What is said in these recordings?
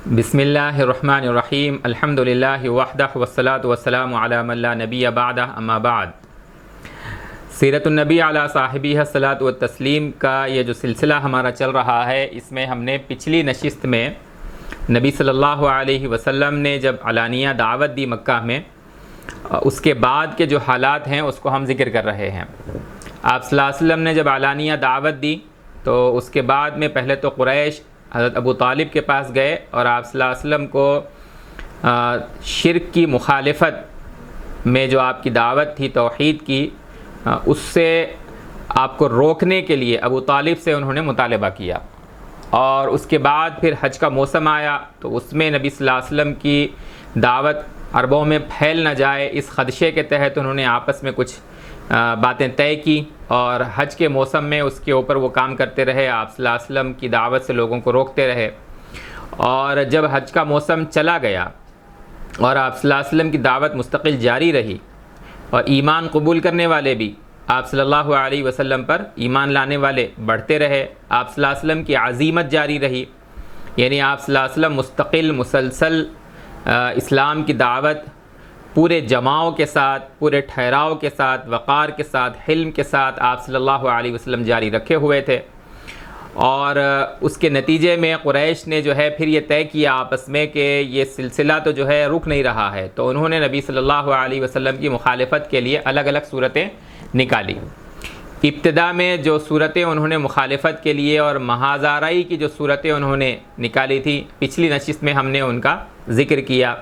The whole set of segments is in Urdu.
بسم اللہ الرحمن الرحیم الحمدللہ وحدہ والصلاة والسلام علی من لا نبی بعدہ اما بعد۔ سیرت النبی علی صاحبہ الصلاۃ والتسلیم کا یہ جو سلسلہ ہمارا چل رہا ہے، اس میں ہم نے پچھلی نشست میں نبی صلی اللہ علیہ وسلم نے جب علانیہ دعوت دی مکہ میں، اس کے بعد کے جو حالات ہیں اس کو ہم ذکر کر رہے ہیں۔ آپ صلی اللہ علیہ وسلم نے جب علانیہ دعوت دی تو اس کے بعد میں پہلے تو قریش حضرت ابو طالب کے پاس گئے اور آپ صلی اللہ علیہ وسلم کو شرک کی مخالفت میں جو آپ کی دعوت تھی توحید کی، اس سے آپ کو روکنے کے لیے ابو طالب سے انہوں نے مطالبہ کیا۔ اور اس کے بعد پھر حج کا موسم آیا تو اس میں نبی صلی اللہ علیہ وسلم کی دعوت عربوں میں پھیل نہ جائے، اس خدشے کے تحت انہوں نے آپس میں کچھ باتیں طے کی اور حج کے موسم میں اس کے اوپر وہ کام کرتے رہے، آپ صلی اللہ علیہ وسلم کی دعوت سے لوگوں کو روکتے رہے۔ اور جب حج کا موسم چلا گیا اور آپ صلی اللہ علیہ وسلم کی دعوت مستقل جاری رہی اور ایمان قبول کرنے والے بھی آپ صلی اللہ علیہ وسلم پر ایمان لانے والے بڑھتے رہے، آپ صلی اللہ علیہ وسلم کی عزیمت جاری رہی، یعنی آپ صلی اللہ علیہ وسلم مستقل مسلسل اسلام کی دعوت پورے جماؤ کے ساتھ، پورے ٹھہراؤ کے ساتھ، وقار کے ساتھ، حلم کے ساتھ آپ صلی اللہ علیہ وسلم جاری رکھے ہوئے تھے۔ اور اس کے نتیجے میں قریش نے جو ہے پھر یہ طے کیا آپس میں کہ یہ سلسلہ تو جو ہے رک نہیں رہا ہے، تو انہوں نے نبی صلی اللہ علیہ وسلم کی مخالفت کے لیے الگ الگ صورتیں نکالی۔ ابتدا میں جو صورتیں انہوں نے مخالفت کے لیے اور محاذ-آرائی کی جو صورتیں انہوں نے نکالی تھی، پچھلی نشست میں ہم نے ان کا ذکر کیا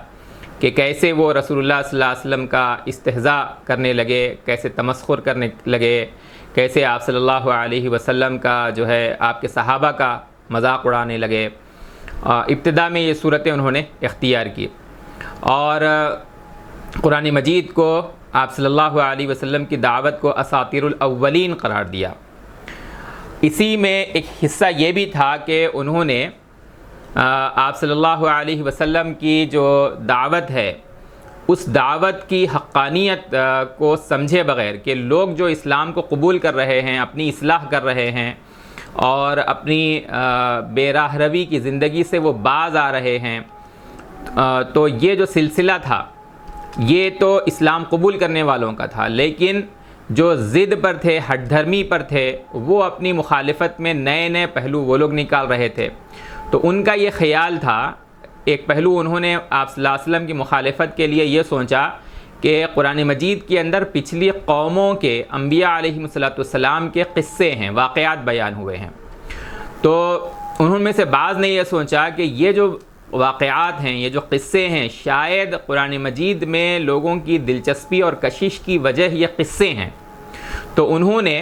کہ کیسے وہ رسول اللہ صلی اللہ علیہ وسلم کا استہزاء کرنے لگے، کیسے تمسخر کرنے لگے، کیسے آپ صلی اللہ علیہ وسلم کا جو ہے آپ کے صحابہ کا مذاق اڑانے لگے۔ ابتدا میں یہ صورتیں انہوں نے اختیار کی اور قرآن مجید کو آپ صلی اللہ علیہ وسلم کی دعوت کو اساطیر الاولین قرار دیا۔ اسی میں ایک حصہ یہ بھی تھا کہ انہوں نے آپ صلی اللہ علیہ وسلم کی جو دعوت ہے اس دعوت کی حقانیت کو سمجھے بغیر کہ لوگ جو اسلام کو قبول کر رہے ہیں، اپنی اصلاح کر رہے ہیں اور اپنی بے راہ روی کی زندگی سے وہ باز آ رہے ہیں، تو یہ جو سلسلہ تھا یہ تو اسلام قبول کرنے والوں کا تھا، لیکن جو ضد پر تھے، ہٹ دھرمی پر تھے، وہ اپنی مخالفت میں نئے نئے پہلو وہ لوگ نکال رہے تھے۔ تو ان کا یہ خیال تھا، ایک پہلو انہوں نے آپ صلی اللہ علیہ وسلم کی مخالفت کے لیے یہ سوچا کہ قرآن مجید کے اندر پچھلی قوموں کے انبیاء علیہ السلام کے قصے ہیں، واقعات بیان ہوئے ہیں، تو انہوں میں سے بعض نے یہ سوچا کہ یہ جو واقعات ہیں، یہ جو قصے ہیں، شاید قرآن مجید میں لوگوں کی دلچسپی اور کشش کی وجہ یہ قصے ہیں، تو انہوں نے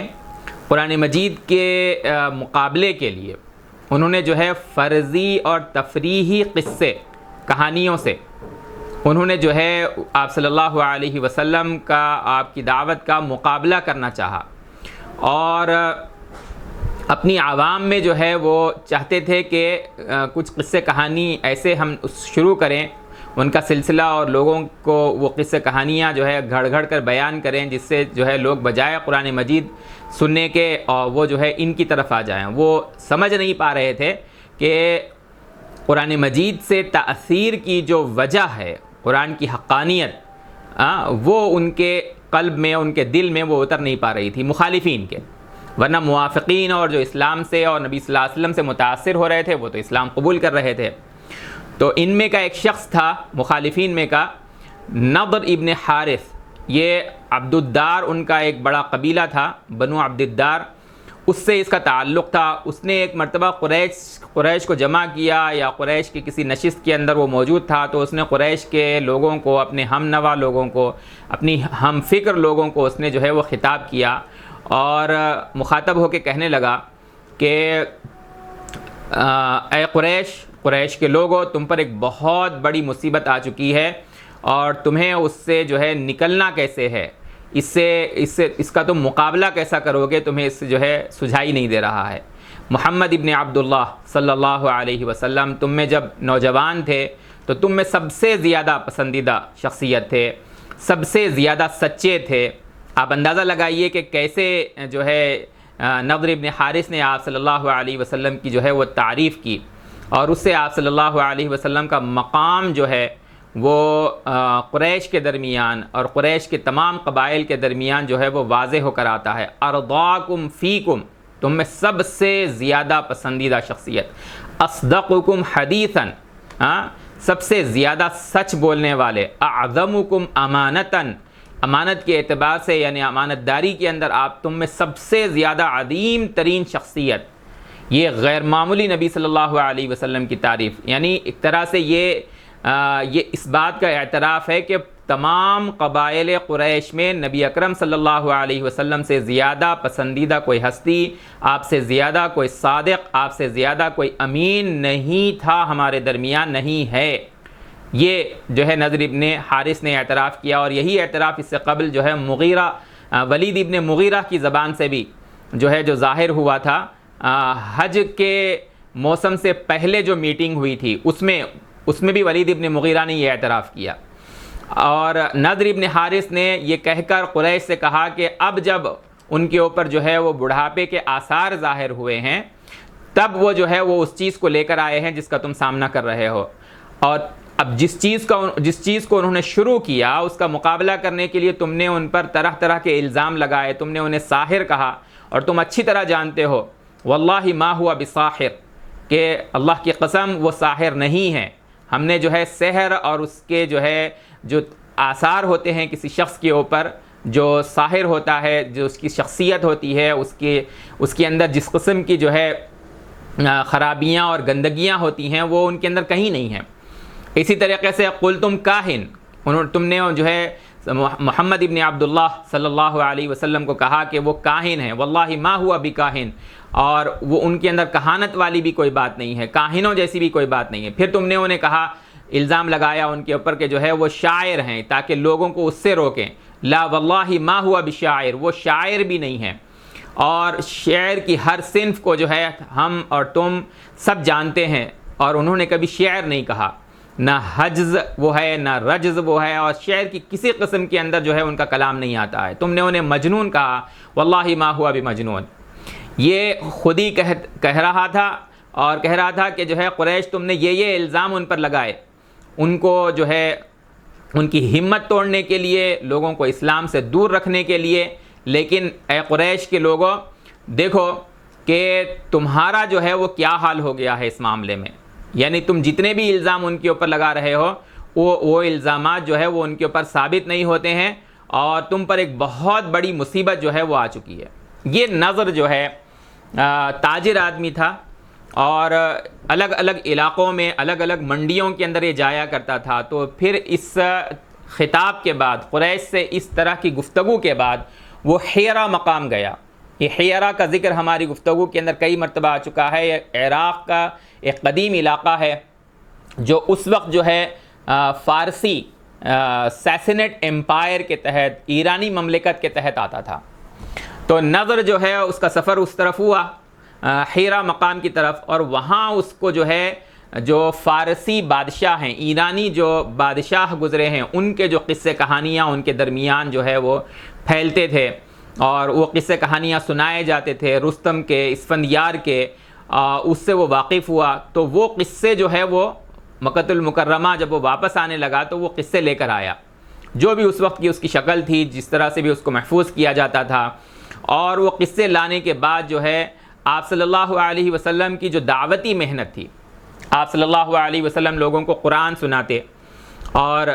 قرآن مجید کے مقابلے کے لیے انہوں نے جو ہے فرضی اور تفریحی قصے، کہانیوں سے انہوں نے جو ہے آپ صلی اللہ علیہ وسلم کا، آپ کی دعوت کا مقابلہ کرنا چاہا اور اپنی عوام میں جو ہے وہ چاہتے تھے کہ کچھ قصے کہانی ایسے ہم شروع کریں ان کا سلسلہ اور لوگوں کو وہ قصے کہانیاں جو ہے گھڑ گھڑ کر بیان کریں، جس سے جو ہے لوگ بجائے قرآن مجید سننے کے اور وہ جو ہے ان کی طرف آ جائیں۔ وہ سمجھ نہیں پا رہے تھے کہ قرآن مجید سے تأثیر کی جو وجہ ہے، قرآن کی حقانیت، وہ ان کے قلب میں، ان کے دل میں وہ اتر نہیں پا رہی تھی مخالفین کے، ورنہ موافقین اور جو اسلام سے اور نبی صلی اللہ علیہ وسلم سے متاثر ہو رہے تھے وہ تو اسلام قبول کر رہے تھے۔ تو ان میں کا ایک شخص تھا، مخالفین میں کا نضر ابن حارث، یہ عبد الدار ان کا ایک بڑا قبیلہ تھا، بنو عبد الدار، اس سے اس کا تعلق تھا۔ اس نے ایک مرتبہ قریش کو جمع کیا، یا قریش کی کسی نشست کے اندر وہ موجود تھا، تو اس نے قریش کے لوگوں کو، اپنے ہم نوا لوگوں کو، اپنی ہم فکر لوگوں کو اس نے جو ہے وہ خطاب کیا اور مخاطب ہو کے کہنے لگا کہ اے قریش کے لوگوں، تم پر ایک بہت بڑی مصیبت آ چکی ہے اور تمہیں اس سے جو ہے نکلنا کیسے ہے، اس کا تم مقابلہ کیسا کرو گے، تمہیں اس سے جو ہے سجھائی نہیں دے رہا ہے۔ محمد ابن عبداللہ صلی اللہ علیہ وسلم تم میں جب نوجوان تھے تو تم میں سب سے زیادہ پسندیدہ شخصیت تھے، سب سے زیادہ سچے تھے۔ آپ اندازہ لگائیے کہ کیسے جو ہے نضر ابن حارث نے آپ صلی اللہ علیہ وسلم کی جو ہے وہ تعریف کی، اور اس سے آپ صلی اللہ علیہ وسلم کا مقام جو ہے وہ قریش کے درمیان اور قریش کے تمام قبائل کے درمیان جو ہے وہ واضح ہو کر آتا ہے۔ ارضاکم فیکم، تم میں سب سے زیادہ پسندیدہ شخصیت، اصدقکم حدیثاً، سب سے زیادہ سچ بولنے والے، اعظمکم امانتاً، امانت کے اعتبار سے یعنی امانت داری کے اندر آپ تم میں سب سے زیادہ عظیم ترین شخصیت۔ یہ غیر معمولی نبی صلی اللہ علیہ وسلم کی تعریف، یعنی ایک طرح سے یہ اس بات کا اعتراف ہے کہ تمام قبائل قریش میں نبی اکرم صلی اللہ علیہ وسلم سے زیادہ پسندیدہ کوئی ہستی، آپ سے زیادہ کوئی صادق، آپ سے زیادہ کوئی امین نہیں تھا، ہمارے درمیان نہیں ہے۔ یہ جو ہے نضر ابن حارث نے اعتراف کیا، اور یہی اعتراف اس سے قبل جو ہے مغیرہ ولید ابن مغیرہ کی زبان سے بھی جو ہے جو ظاہر ہوا تھا۔ حج کے موسم سے پہلے جو میٹنگ ہوئی تھی اس میں بھی ولید ابن مغیرہ نے یہ اعتراف کیا، اور نضر ابن حارث نے یہ کہہ کر قریش سے کہا کہ اب جب ان کے اوپر جو ہے وہ بڑھاپے کے آثار ظاہر ہوئے ہیں، تب وہ جو ہے وہ اس چیز کو لے کر آئے ہیں جس کا تم سامنا کر رہے ہو، اور اب جس چیز کو انہوں نے شروع کیا اس کا مقابلہ کرنے کے لیے تم نے ان پر طرح طرح کے الزام لگائے، تم نے انہیں ساحر کہا، اور تم اچھی طرح جانتے ہو واللہ ما ہوا بساحر، کہ اللہ کی قسم وہ ساحر نہیں ہے، ہم نے جو ہے سحر اور اس کے جو ہے جو آثار ہوتے ہیں کسی شخص کے اوپر، جو ساحر ہوتا ہے، جو اس کی شخصیت ہوتی ہے، اس کے اندر جس قسم کی جو ہے خرابیاں اور گندگیاں ہوتی ہیں وہ ان کے اندر کہیں نہیں ہیں۔ اسی طریقے سے قلتم کاہن، تم نے جو ہے محمد ابن عبداللہ صلی اللہ علیہ وسلم کو کہا کہ وہ کاہن ہیں، واللہ ما ہوا بکاہن، اور وہ ان کے اندر کہانت والی بھی کوئی بات نہیں ہے، کاہنوں جیسی بھی کوئی بات نہیں ہے۔ پھر تم نے انہیں کہا، الزام لگایا ان کے اوپر کہ جو ہے وہ شاعر ہیں تاکہ لوگوں کو اس سے روکیں، لا واللہ ما ہوا بشاعر، وہ شاعر بھی نہیں ہیں، اور شعر کی ہر صنف کو جو ہے ہم اور تم سب جانتے ہیں، اور انہوں نے کبھی شعر نہیں کہا، نہ حجز وہ ہے نہ رجز وہ ہے، اور شعر کی کسی قسم کے اندر جو ہے ان کا کلام نہیں آتا ہے۔ تم نے انہیں مجنون کہا، واللہ ما ہوا بمجنون، یہ خود ہی کہہ رہا تھا، اور کہہ رہا تھا کہ جو ہے قریش تم نے یہ الزام ان پر لگائے، ان کو جو ہے ان کی ہمت توڑنے کے لیے، لوگوں کو اسلام سے دور رکھنے کے لیے، لیکن اے قریش کے لوگوں دیکھو کہ تمہارا جو ہے وہ کیا حال ہو گیا ہے اس معاملے میں، یعنی تم جتنے بھی الزام ان کے اوپر لگا رہے ہو وہ الزامات جو ہے وہ ان کے اوپر ثابت نہیں ہوتے ہیں، اور تم پر ایک بہت بڑی مصیبت جو ہے وہ آ چکی ہے۔ یہ نضر جو ہے تاجر آدمی تھا، اور الگ الگ علاقوں میں الگ الگ منڈیوں کے اندر یہ جایا کرتا تھا، تو پھر اس خطاب کے بعد، قریش سے اس طرح کی گفتگو کے بعد وہ حیرہ مقام گیا۔ یہ حیرہ کا ذکر ہماری گفتگو کے اندر کئی مرتبہ آ چکا ہے، یہ عراق کا ایک قدیم علاقہ ہے جو اس وقت جو ہے فارسی سیسنٹ امپائر کے تحت، ایرانی مملکت کے تحت آتا تھا۔ تو نضر جو ہے اس کا سفر اس طرف ہوا، حیرہ مقام کی طرف، اور وہاں اس کو جو ہے جو فارسی بادشاہ ہیں، ایرانی جو بادشاہ گزرے ہیں، ان کے جو قصے کہانیاں ان کے درمیان جو ہے وہ پھیلتے تھے، اور وہ قصے کہانیاں سنائے جاتے تھے، رستم کے، اسفندیار کے، اس سے وہ واقف ہوا۔ تو وہ قصے جو ہے وہ مکۃ المکرمہ جب وہ واپس آنے لگا تو وہ قصے لے کر آیا، جو بھی اس وقت کی اس کی شکل تھی، جس طرح سے بھی اس کو محفوظ کیا جاتا تھا، اور وہ قصے لانے کے بعد جو ہے آپ صلی اللہ علیہ وسلم کی جو دعوتی محنت تھی، آپ صلی اللہ علیہ وسلم لوگوں کو قرآن سناتے، اور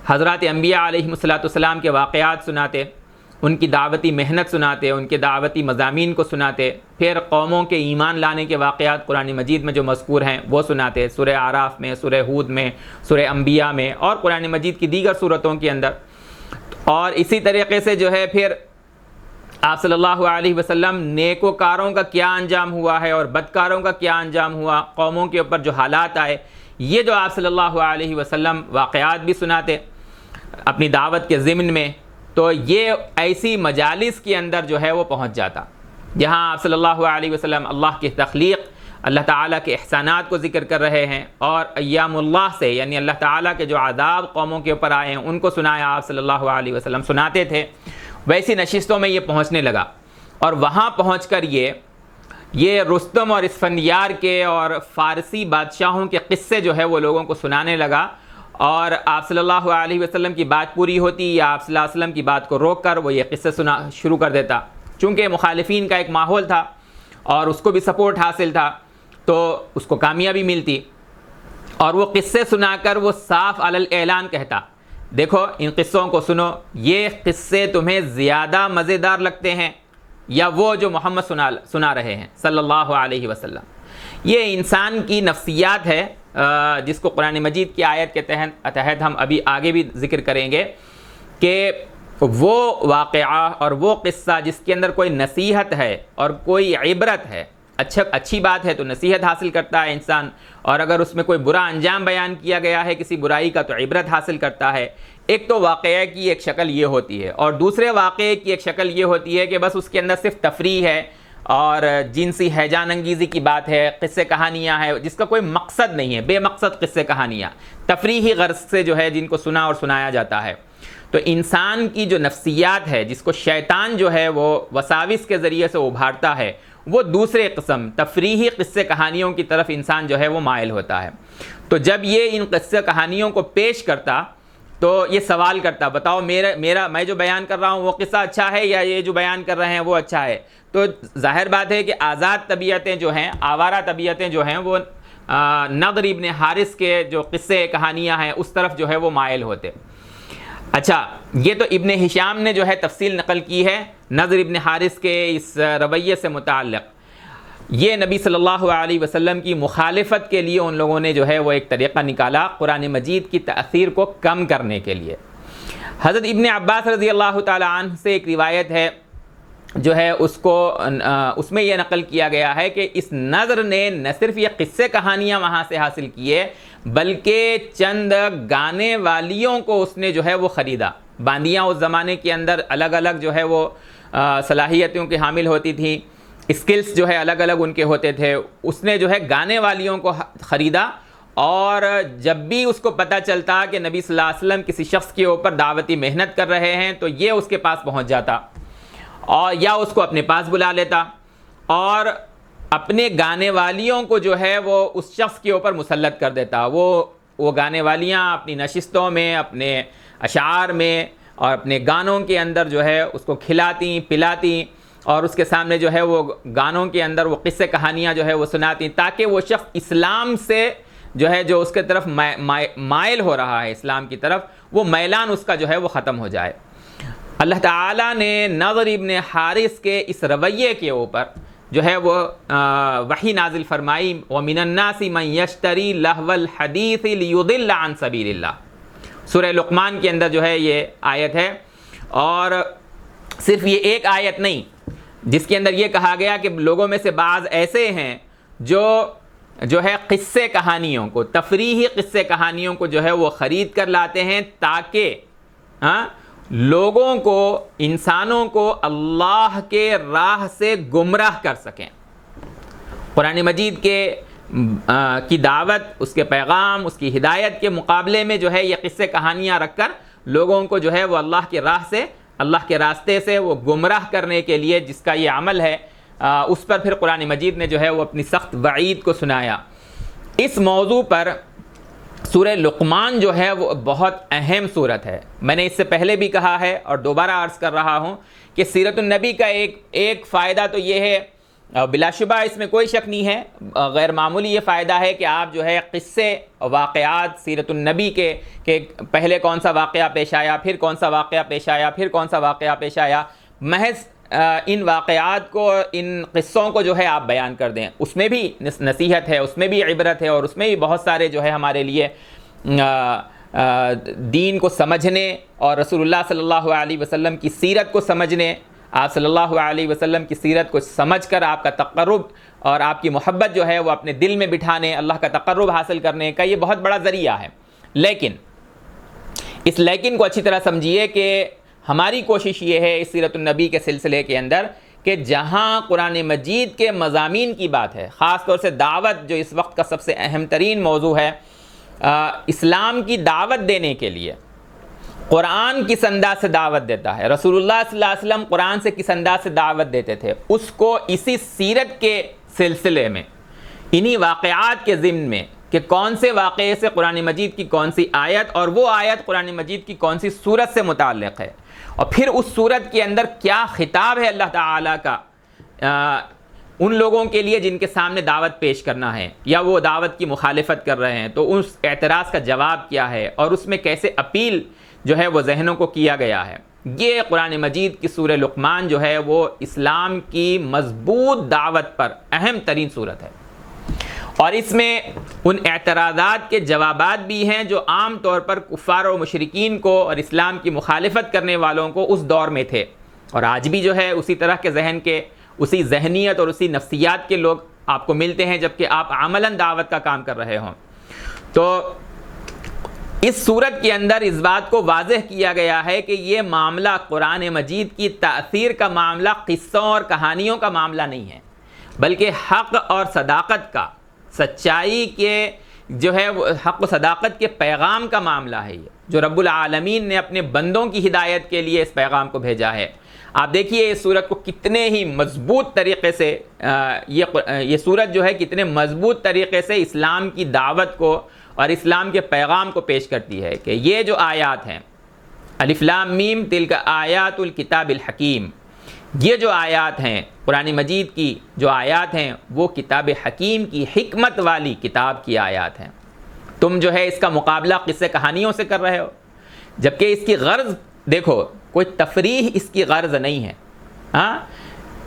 حضرات انبیاء علیہ السلام کے واقعات سناتے، ان کی دعوتی محنت سناتے، ان کے دعوتی مضامین کو سناتے، پھر قوموں کے ایمان لانے کے واقعات قرآن مجید میں جو مذکور ہیں وہ سناتے، سورہ اعراف میں، سورہ ہود میں، سورہ انبیاء میں، اور قرآن مجید کی دیگر صورتوں کے اندر۔ اور اسی طریقے سے جو ہے پھر آپ صلی اللہ علیہ وسلم نیکوکاروں کا کیا انجام ہوا ہے اور بدکاروں کا کیا انجام ہوا، قوموں کے اوپر جو حالات آئے، یہ جو آپ صلی اللہ علیہ وسلم واقعات بھی سناتے اپنی دعوت کے ضمن میں، تو یہ ایسی مجالس کے اندر جو ہے وہ پہنچ جاتا جہاں آپ صلی اللہ علیہ وسلم اللہ کی تخلیق، اللہ تعالیٰ کے احسانات کو ذکر کر رہے ہیں، اور ایام اللہ سے یعنی اللہ تعالیٰ کے جو عذاب قوموں کے اوپر آئے ہیں ان کو سنایا آپ صلی اللہ علیہ وسلم سناتے تھے۔ ویسی نشستوں میں یہ پہنچنے لگا، اور وہاں پہنچ کر یہ یہ رستم اور اسفندیار کے اور فارسی بادشاہوں کے قصے جو ہے وہ لوگوں کو سنانے لگا، اور آپ صلی اللہ علیہ وسلم کی بات پوری ہوتی یا آپ صلی اللہ علیہ وسلم کی بات کو روک کر وہ یہ قصے سنا شروع کر دیتا، چونکہ مخالفین کا ایک ماحول تھا اور اس کو بھی سپورٹ حاصل تھا تو اس کو کامیابی ملتی، اور وہ قصے سنا کر وہ صاف علی الاعلان کہتا، دیکھو ان قصوں کو سنو، یہ قصے تمہیں زیادہ مزیدار لگتے ہیں یا وہ جو محمد سنا رہے ہیں صلی اللہ علیہ وسلم۔ یہ انسان کی نفسیات ہے جس کو قرآن مجید کی آیت کے تحت ہم ابھی آگے بھی ذکر کریں گے، کہ وہ واقعہ اور وہ قصہ جس کے اندر کوئی نصیحت ہے اور کوئی عبرت ہے، اچھی بات ہے تو نصیحت حاصل کرتا ہے انسان، اور اگر اس میں کوئی برا انجام بیان کیا گیا ہے کسی برائی کا تو عبرت حاصل کرتا ہے۔ ایک تو واقعہ کی ایک شکل یہ ہوتی ہے، اور دوسرے واقعے کی ایک شکل یہ ہوتی ہے کہ بس اس کے اندر صرف تفریح ہے اور جنسی ہیجان انگیزی کی بات ہے، قصے کہانیاں ہیں جس کا کوئی مقصد نہیں ہے، بے مقصد قصے کہانیاں تفریحی غرض سے جو ہے جن کو سنا اور سنایا جاتا ہے۔ تو انسان کی جو نفسیات ہے جس کو شیطان جو ہے وہ وساوس کے ذریعے سے ابھارتا ہے، وہ دوسرے قسم تفریحی قصے کہانیوں کی طرف انسان جو ہے وہ مائل ہوتا ہے۔ تو جب یہ ان قصے کہانیوں کو پیش کرتا تو یہ سوال کرتا، بتاؤ میں جو بیان کر رہا ہوں وہ قصہ اچھا ہے یا یہ جو بیان کر رہے ہیں وہ اچھا ہے؟ تو ظاہر بات ہے کہ آزاد طبیعتیں جو ہیں، آوارہ طبیعتیں جو ہیں، وہ نضر ابن حارث کے جو قصے کہانیاں ہیں اس طرف جو ہے وہ مائل ہوتے۔ اچھا، یہ تو ابن ہشام نے جو ہے تفصیل نقل کی ہے نضر ابن حارث کے اس رویے سے متعلق۔ یہ نبی صلی اللہ علیہ وسلم کی مخالفت کے لیے ان لوگوں نے جو ہے وہ ایک طریقہ نکالا قرآن مجید کی تأثیر کو کم کرنے کے لیے۔ حضرت ابن عباس رضی اللہ تعالی عنہ سے ایک روایت ہے جو ہے اس میں یہ نقل کیا گیا ہے کہ اس نضر نے نہ صرف یہ قصے کہانیاں وہاں سے حاصل کیے بلکہ چند گانے والیوں کو اس نے جو ہے وہ خریدا۔ باندیاں اس زمانے کے اندر الگ الگ جو ہے وہ صلاحیتوں کے حامل ہوتی تھیں، اسکلز جو ہے الگ الگ ان کے ہوتے تھے، اس نے جو ہے گانے والیوں کو خریدا، اور جب بھی اس کو پتہ چلتا کہ نبی صلی اللہ علیہ وسلم کسی شخص کے اوپر دعوتی محنت کر رہے ہیں تو یہ اس کے پاس پہنچ جاتا اور یا اس کو اپنے پاس بلا لیتا، اور اپنے گانے والیوں کو جو ہے وہ اس شخص کے اوپر مسلط کر دیتا۔ وہ گانے والیاں اپنی نشستوں میں، اپنے اشعار میں اور اپنے گانوں کے اندر جو ہے اس کو کھلاتی پلاتی، اور اس کے سامنے جو ہے وہ گانوں کے اندر وہ قصے کہانیاں جو ہے وہ سناتی، تاکہ وہ شخص اسلام سے جو ہے جو اس کے طرف مائل ہو رہا ہے، اسلام کی طرف، وہ میلان اس کا جو ہے وہ ختم ہو جائے۔ اللہ تعالیٰ نے نضر ابن حارث کے اس رویے کے اوپر جو ہے وہ وحی نازل فرمائی، وَمِنَ النَّاسِ مَن يَشْتَرِي لَهْوَ الْحَدِيثِ لِيُضِلَّ عَن سَبِيلِ اللَّهِ۔ سورہ لقمان کے اندر جو ہے یہ آیت ہے، اور صرف یہ ایک آیت نہیں جس کے اندر یہ کہا گیا کہ لوگوں میں سے بعض ایسے ہیں جو ہے قصے کہانیوں کو، تفریحی قصے کہانیوں کو جو ہے وہ خرید کر لاتے ہیں تاکہ لوگوں کو، انسانوں کو اللہ کے راہ سے گمراہ کر سکیں۔ قرآن مجید کی دعوت، اس کے پیغام، اس کی ہدایت کے مقابلے میں جو ہے یہ قصے کہانیاں رکھ کر لوگوں کو جو ہے وہ اللہ کے راہ سے، اللہ کے راستے سے وہ گمراہ کرنے کے لیے جس کا یہ عمل ہے، اس پر پھر قرآن مجید نے جو ہے وہ اپنی سخت وعید کو سنایا۔ اس موضوع پر سورہ لقمان جو ہے وہ بہت اہم سورت ہے۔ میں نے اس سے پہلے بھی کہا ہے اور دوبارہ عرض کر رہا ہوں کہ سیرت النبی کا ایک فائدہ تو یہ ہے، بلا شبہ اس میں کوئی شک نہیں ہے، غیر معمولی یہ فائدہ ہے کہ آپ جو ہے قصے واقعات سیرت النبی کے کہ پہلے کون سا واقعہ پیش آیا، پھر کون سا واقعہ پیش آیا، پھر کون سا واقعہ پیش آیا، محض ان واقعات کو، ان قصوں کو جو ہے آپ بیان کر دیں۔ اس میں بھی نصیحت ہے، اس میں بھی عبرت ہے، اور اس میں بھی بہت سارے جو ہے ہمارے لیے دین کو سمجھنے اور رسول اللہ صلی اللہ علیہ وسلم کی سیرت کو سمجھنے، آپ صلی اللہ علیہ وسلم کی سیرت کو سمجھ کر آپ کا تقرب اور آپ کی محبت جو ہے وہ اپنے دل میں بٹھانے، اللہ کا تقرب حاصل کرنے کا یہ بہت بڑا ذریعہ ہے۔ لیکن اس لیکن کو اچھی طرح سمجھیے کہ ہماری کوشش یہ ہے اس سیرت النبی کے سلسلے کے اندر کہ جہاں قرآن مجید کے مضامین کی بات ہے، خاص طور سے دعوت جو اس وقت کا سب سے اہم ترین موضوع ہے، اسلام کی دعوت دینے کے لیے قرآن کس انداز سے دعوت دیتا ہے، رسول اللہ صلی اللہ علیہ وسلم قرآن سے کس انداز سے دعوت دیتے تھے، اس کو اسی سیرت کے سلسلے میں، انہی واقعات کے ضمن میں کہ کون سے واقعے سے قرآن مجید کی کون سی آیت اور وہ آیت قرآن مجید کی کون سی سورت سے متعلق ہے، اور پھر اس سورت کے اندر کیا خطاب ہے اللہ تعالیٰ کا ان لوگوں کے لیے جن کے سامنے دعوت پیش کرنا ہے یا وہ دعوت کی مخالفت کر رہے ہیں، تو اس اعتراض کا جواب کیا ہے اور اس میں کیسے اپیل جو ہے وہ ذہنوں کو کیا گیا ہے۔ یہ قرآن مجید کی سورہ لقمان جو ہے وہ اسلام کی مضبوط دعوت پر اہم ترین سورت ہے، اور اس میں ان اعتراضات کے جوابات بھی ہیں جو عام طور پر کفار و مشرکین کو اور اسلام کی مخالفت کرنے والوں کو اس دور میں تھے، اور آج بھی جو ہے اسی طرح کے ذہن کے، اسی ذہنیت اور اسی نفسیات کے لوگ آپ کو ملتے ہیں جبکہ آپ عملاً دعوت کا کام کر رہے ہوں۔ تو اس صورت کے اندر اس بات کو واضح کیا گیا ہے کہ یہ معاملہ قرآن مجید کی تأثیر کا معاملہ قصوں اور کہانیوں کا معاملہ نہیں ہے، بلکہ حق اور صداقت کا، سچائی کے جو ہے وہ حق و صداقت کے پیغام کا معاملہ ہے، یہ جو رب العالمین نے اپنے بندوں کی ہدایت کے لیے اس پیغام کو بھیجا ہے۔ آپ دیکھیے اس سورت کو کتنے ہی مضبوط طریقے سے یہ سورت جو ہے کتنے مضبوط طریقے سے اسلام کی دعوت کو اور اسلام کے پیغام کو پیش کرتی ہے کہ یہ جو آیات ہیں، الف لام میم تلک آیات الکتاب الحکیم، یہ جو آیات ہیں قرآن مجید کی جو آیات ہیں وہ کتاب حکیم کی، حکمت والی کتاب کی آیات ہیں۔ تم جو ہے اس کا مقابلہ قصے کہانیوں سے کر رہے ہو، جبکہ اس کی غرض دیکھو، کوئی تفریح اس کی غرض نہیں ہے، ہاں،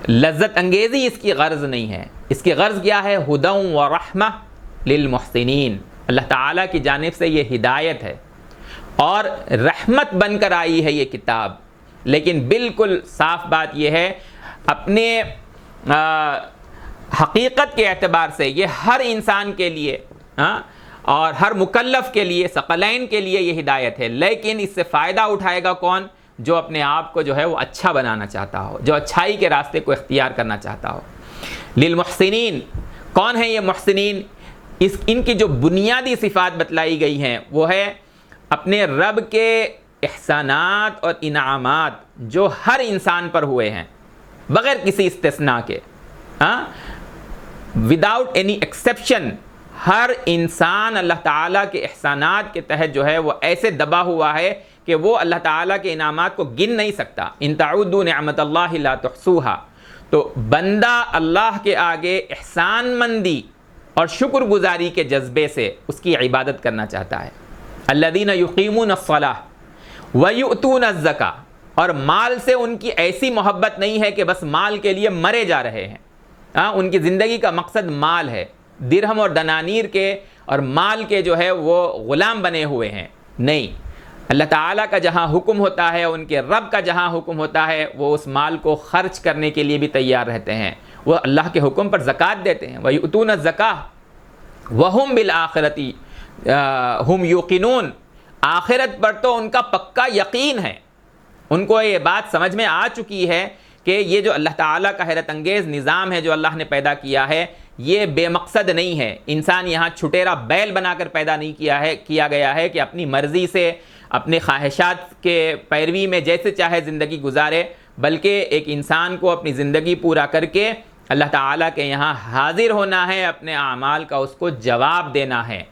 لذت انگیزی اس کی غرض نہیں ہے، اس کی غرض کیا ہے؟ ہدی و رحمہ للمحسنین، اللہ تعالیٰ کی جانب سے یہ ہدایت ہے اور رحمت بن کر آئی ہے یہ کتاب۔ لیکن بالکل صاف بات یہ ہے، اپنے حقیقت کے اعتبار سے یہ ہر انسان کے لیے اور ہر مکلف کے لیے، ثقلین کے لیے یہ ہدایت ہے، لیکن اس سے فائدہ اٹھائے گا کون؟ جو اپنے آپ کو جو ہے وہ اچھا بنانا چاہتا ہو، جو اچھائی کے راستے کو اختیار کرنا چاہتا ہو۔ للمحسنین، کون ہیں یہ محسنین؟ ان کی جو بنیادی صفات بتلائی گئی ہیں وہ ہے اپنے رب کے احسانات اور انعامات جو ہر انسان پر ہوئے ہیں بغیر کسی استثناء کے، وداؤٹ اینی ایکسیپشن، ہر انسان اللہ تعالیٰ کے احسانات کے تحت جو ہے وہ ایسے دبا ہوا ہے کہ وہ اللہ تعالیٰ کے انعامات کو گن نہیں سکتا۔ ان تعدوا نعمت اللہ لا تحصوها، تو بندہ اللہ کے آگے احسان مندی اور شکر گزاری کے جذبے سے اس کی عبادت کرنا چاہتا ہے۔ الذین یقیمون الصلاۃ ویؤتون الزکاۃ، اور مال سے ان کی ایسی محبت نہیں ہے کہ بس مال کے لیے مرے جا رہے ہیں، ان کی زندگی کا مقصد مال ہے، درہم اور دنانیر کے اور مال کے جو ہے وہ غلام بنے ہوئے ہیں، نہیں، اللہ تعالیٰ کا جہاں حکم ہوتا ہے، ان کے رب کا جہاں حکم ہوتا ہے، وہ اس مال کو خرچ کرنے کے لیے بھی تیار رہتے ہیں، وہ اللہ کے حکم پر زکوٰۃ دیتے ہیں۔ وَيُؤْتُونَ الزَّكَاةَ وَهُمْ بِالْآخِرَةِ هُمْ يُوقِنُونَ، آخرت پر تو ان کا پکا یقین ہے، ان کو یہ بات سمجھ میں آ چکی ہے کہ یہ جو اللہ تعالیٰ کا حیرت انگیز نظام ہے جو اللہ نے پیدا کیا ہے یہ بے مقصد نہیں ہے، انسان یہاں چھٹیرا بیل بنا کر پیدا نہیں کیا گیا ہے کہ اپنی مرضی سے اپنے خواہشات کے پیروی میں جیسے چاہے زندگی گزارے، بلکہ ایک انسان کو اپنی زندگی پورا کر کے اللہ تعالیٰ کے یہاں حاضر ہونا ہے، اپنے اعمال کا اس کو جواب دینا ہے۔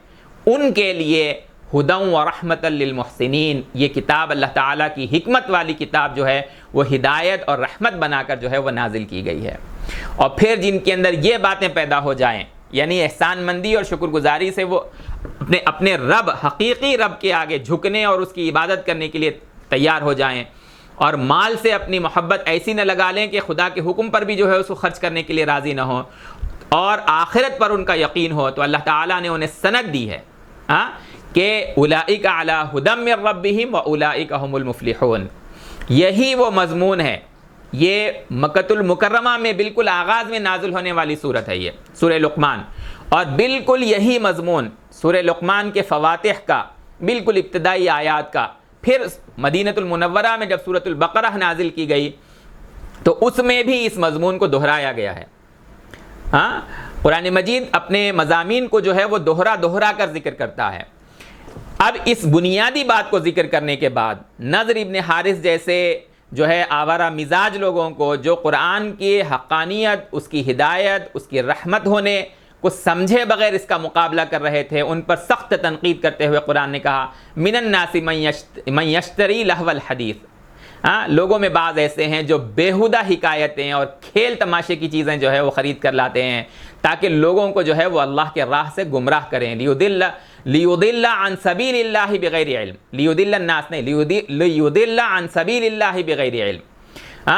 ان کے لیے ہدی و رحمۃ للمحسنین، یہ کتاب اللہ تعالیٰ کی حکمت والی کتاب جو ہے وہ ہدایت اور رحمت بنا کر جو ہے وہ نازل کی گئی ہے۔ اور پھر جن کے اندر یہ باتیں پیدا ہو جائیں، یعنی احسان مندی اور شکر گزاری سے وہ اپنے رب، حقیقی رب کے آگے جھکنے اور اس کی عبادت کرنے کے لیے تیار ہو جائیں، اور مال سے اپنی محبت ایسی نہ لگا لیں کہ خدا کے حکم پر بھی جو ہے اس کو خرچ کرنے کے لیے راضی نہ ہو، اور آخرت پر ان کا یقین ہو، تو اللہ تعالیٰ نے انہیں سند دی ہے کہ اولئک علی ھدی من ربہم واولئک ھم المفلحون۔ یہی وہ مضمون ہے، یہ مکۃ المکرمہ میں بالکل آغاز میں نازل ہونے والی صورت ہے، یہ سورہ لقمان، اور بالکل یہی مضمون سورہ لقمان کے فواتح کا، بالکل ابتدائی آیات کا، پھر مدینۃ المنورہ میں جب سورۃ البقرہ نازل کی گئی تو اس میں بھی اس مضمون کو دہرایا گیا ہے۔ قرآن مجید اپنے مضامین کو جو ہے وہ دوہرا کر ذکر کرتا ہے۔ اب اس بنیادی بات کو ذکر کرنے کے بعد نضر ابن حارث جیسے جو ہے آوارہ مزاج لوگوں کو، جو قرآن کی حقانیت، اس کی ہدایت، اس کی رحمت ہونے کو سمجھے بغیر اس کا مقابلہ کر رہے تھے، ان پر سخت تنقید کرتے ہوئے قرآن نے کہا من الناس من یشتری لہو الحدیث، لوگوں میں بعض ایسے ہیں جو بیہودہ حکایتیں اور کھیل تماشے کی چیزیں جو ہے وہ خرید کر لاتے ہیں تاکہ لوگوں کو جو ہے وہ اللہ کے راہ سے گمراہ کریں، لیضل عن سبیل اللہ بغیر علم، لیضل الناس نہیں، لیضل عن سبیل اللہ بغیر علم،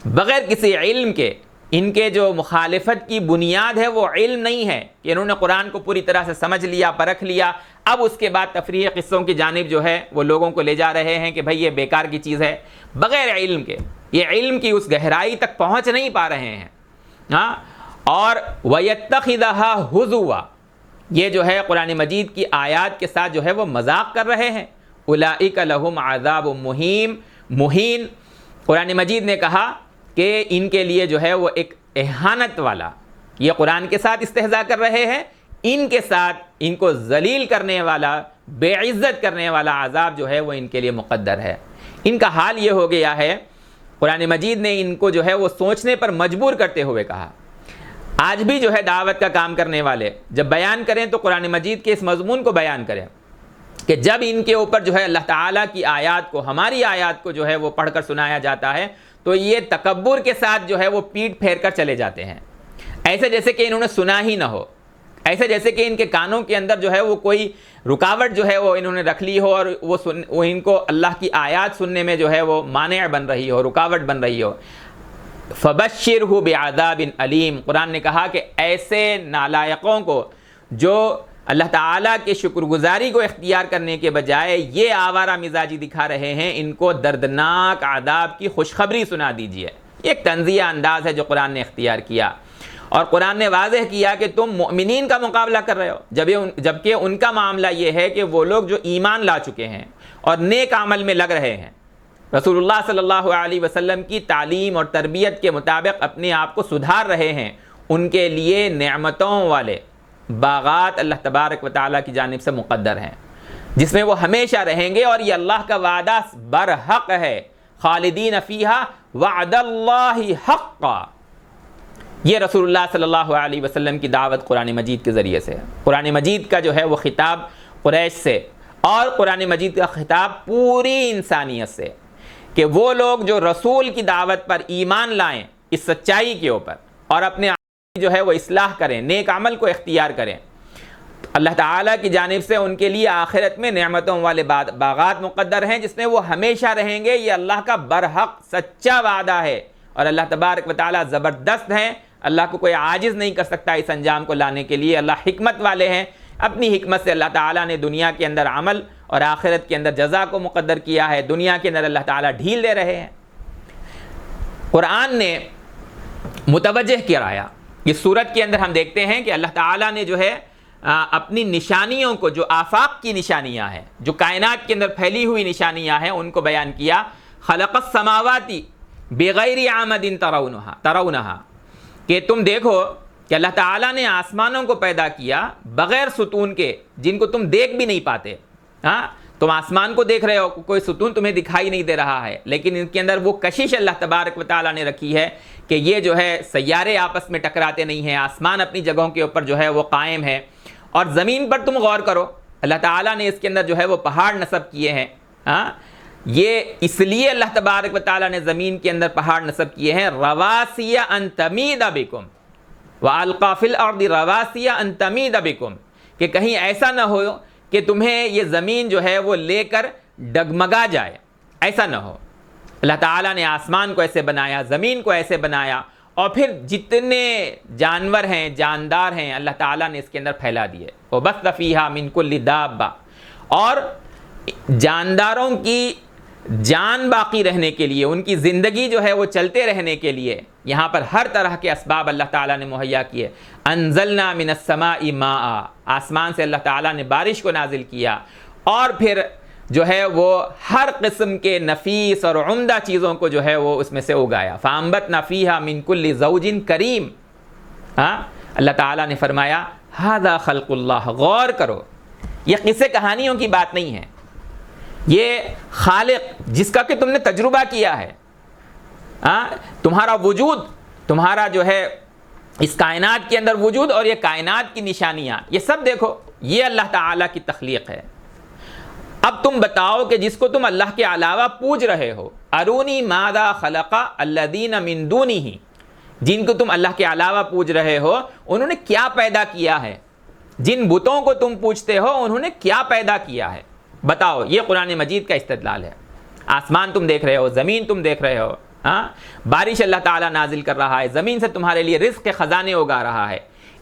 بغیر کسی علم کے۔ ان کے جو مخالفت کی بنیاد ہے وہ علم نہیں ہے کہ انہوں نے قرآن کو پوری طرح سے سمجھ لیا، پرکھ لیا، اب اس کے بعد تفریح قصوں کی جانب جو ہے وہ لوگوں کو لے جا رہے ہیں کہ بھئی یہ بیکار کی چیز ہے، بغیر علم کے، یہ علم کی اس گہرائی تک پہنچ نہیں پا رہے ہیں۔ اور وَيَتَّخِذَهَا هُزُوًا، یہ جو ہے قرآن مجید کی آیات کے ساتھ جو ہے وہ مذاق کر رہے ہیں۔ أُولَئِكَ لَهُمْ عَذَابٌ مُهِينٌ، قرآن مجید نے کہا کہ ان کے لیے جو ہے وہ ایک اہانت والا، یہ قرآن کے ساتھ استہزاء کر رہے ہیں، ان کے ساتھ ان کو ذلیل کرنے والا، بے عزت کرنے والا عذاب جو ہے وہ ان کے لیے مقدر ہے۔ ان کا حال یہ ہو گیا ہے، قرآن مجید نے ان کو جو ہے وہ سوچنے پر مجبور کرتے ہوئے کہا۔ آج بھی جو ہے دعوت کا کام کرنے والے جب بیان کریں تو قرآن مجید کے اس مضمون کو بیان کریں کہ جب ان کے اوپر جو ہے اللہ تعالیٰ کی آیات کو، ہماری آیات کو جو ہے وہ پڑھ کر سنایا جاتا ہے تو یہ تکبر کے ساتھ جو ہے وہ پیٹ پھیر کر چلے جاتے ہیں، ایسے جیسے کہ انہوں نے سنا ہی نہ ہو، ایسے جیسے کہ ان کے کانوں کے اندر جو ہے وہ کوئی رکاوٹ جو ہے وہ انہوں نے رکھ لی ہو اور وہ ان کو اللہ کی آیات سننے میں جو ہے وہ مانع بن رہی ہو، رکاوٹ بن رہی ہو۔ فبشرہ بعذاب علیم، قرآن نے کہا کہ ایسے نالائقوں کو جو اللہ تعالیٰ کے شکر گزاری کو اختیار کرنے کے بجائے یہ آوارہ مزاجی دکھا رہے ہیں، ان کو دردناک عذاب کی خوشخبری سنا دیجیے۔ یہ ایک طنزیہ انداز ہے جو قرآن نے اختیار کیا، اور قرآن نے واضح کیا کہ تم مؤمنین کا مقابلہ کر رہے ہو، جبکہ ان کا معاملہ یہ ہے کہ وہ لوگ جو ایمان لا چکے ہیں اور نیک عمل میں لگ رہے ہیں، رسول اللہ صلی اللہ علیہ وسلم کی تعلیم اور تربیت کے مطابق اپنے آپ کو سدھار رہے ہیں، ان کے لیے نعمتوں والے باغات اللہ تبارک و تعالیٰ کی جانب سے مقدر ہیں جس میں وہ ہمیشہ رہیں گے، اور یہ اللہ کا وعدہ برحق ہے، خالدین فیہا وعد اللہ حقا۔ یہ رسول اللہ صلی اللہ علیہ وسلم کی دعوت قرآن مجید کے ذریعے سے، قرآن مجید کا جو ہے وہ خطاب قریش سے، اور قرآن مجید کا خطاب پوری انسانیت سے، کہ وہ لوگ جو رسول کی دعوت پر ایمان لائیں اس سچائی کے اوپر اور اپنے جو ہے وہ اصلاح کریں، نیک عمل کو اختیار کریں، اللہ تعالیٰ کی جانب سے ان کے لیے آخرت میں نعمتوں والے باغات مقدر ہیں جس میں وہ ہمیشہ رہیں گے۔ یہ اللہ کا برحق سچا وعدہ ہے، اور اللہ تبارک و تعالیٰ زبردست ہیں، اللہ کو کوئی عاجز نہیں کر سکتا اس انجام کو لانے کے لیے۔ اللہ حکمت والے ہیں، اپنی حکمت سے اللہ تعالیٰ نے دنیا کے اندر عمل اور آخرت کے اندر جزا کو مقدر کیا ہے، دنیا کے اندر اللہ تعالیٰ ڈھیل دے رہے ہیں۔ قرآن نے متوجہ کرایا، اس صورت کے اندر ہم دیکھتے ہیں کہ اللہ تعالیٰ نے جو ہے اپنی نشانیوں کو، جو آفاق کی نشانیاں ہیں، جو کائنات کے اندر پھیلی ہوئی نشانیاں ہیں، ان کو بیان کیا۔ خلق السماوات بغیر عامد ترونہا، کہ تم دیکھو کہ اللہ تعالیٰ نے آسمانوں کو پیدا کیا بغیر ستون کے، جن کو تم دیکھ بھی نہیں پاتے۔ تم آسمان کو دیکھ رہے ہو، کوئی ستون تمہیں دکھائی نہیں دے رہا ہے، لیکن ان کے اندر وہ کشش اللہ تبارک و تعالیٰ نے رکھی ہے کہ یہ جو ہے سیارے آپس میں ٹکراتے نہیں ہیں، آسمان اپنی جگہوں کے اوپر جو ہے وہ قائم ہے۔ اور زمین پر تم غور کرو، اللہ تعالیٰ نے اس کے اندر جو ہے وہ پہاڑ نصب کیے ہیں۔ یہ اس لیے اللہ تبارک و تعالیٰ نے زمین کے اندر پہاڑ نصب کیے ہیں، رواسی ان تمید بکم والقی فی الارض رواسی ان تمید بکم، کہ کہیں ایسا نہ ہو کہ تمہیں یہ زمین جو ہے وہ لے کر ڈگمگا جائے، ایسا نہ ہو۔ اللہ تعالیٰ نے آسمان کو ایسے بنایا، زمین کو ایسے بنایا، اور پھر جتنے جانور ہیں، جاندار ہیں، اللہ تعالیٰ نے اس کے اندر پھیلا دیے۔ وَبَثَّ فِيهَا مِن كُلِّ دَابَّةٍ، اور جانداروں کی جان باقی رہنے کے لیے، ان کی زندگی جو ہے وہ چلتے رہنے کے لیے یہاں پر ہر طرح کے اسباب اللہ تعالیٰ نے مہیا کیے۔ انزلنا من السماء ماء، آسمان سے اللہ تعالیٰ نے بارش کو نازل کیا، اور پھر جو ہے وہ ہر قسم کے نفیس اور عمدہ چیزوں کو جو ہے وہ اس میں سے اگایا۔ فَأَنبَتْنَا فِيهَا مِن كُلِّ زَوْجٍ کریم۔ اللہ تعالیٰ نے فرمایا هَذَا خَلْقُ اللَّهِ، غور کرو، یہ قصے کہانیوں کی بات نہیں ہے، یہ خالق جس کا کہ تم نے تجربہ کیا ہے، تمہارا وجود، تمہارا جو ہے اس کائنات کے اندر وجود اور یہ کائنات کی نشانیاں، یہ سب دیکھو، یہ اللہ تعالیٰ کی تخلیق ہے۔ اب تم بتاؤ کہ جس کو تم اللہ کے علاوہ پوج رہے ہو، ارونی ماذا خلق الذین من دونہ، جن کو تم اللہ کے علاوہ پوج رہے ہو انہوں نے کیا پیدا کیا ہے، جن بتوں کو تم پوجتے ہو انہوں نے کیا پیدا کیا ہے، بتاؤ۔ یہ قرآن مجید کا استدلال ہے۔ آسمان تم دیکھ رہے ہو، زمین تم دیکھ رہے ہو، بارش اللہ تعالیٰ نازل کر رہا ہے، زمین سے تمہارے لیے رزق کے خزانے اگا رہا ہے،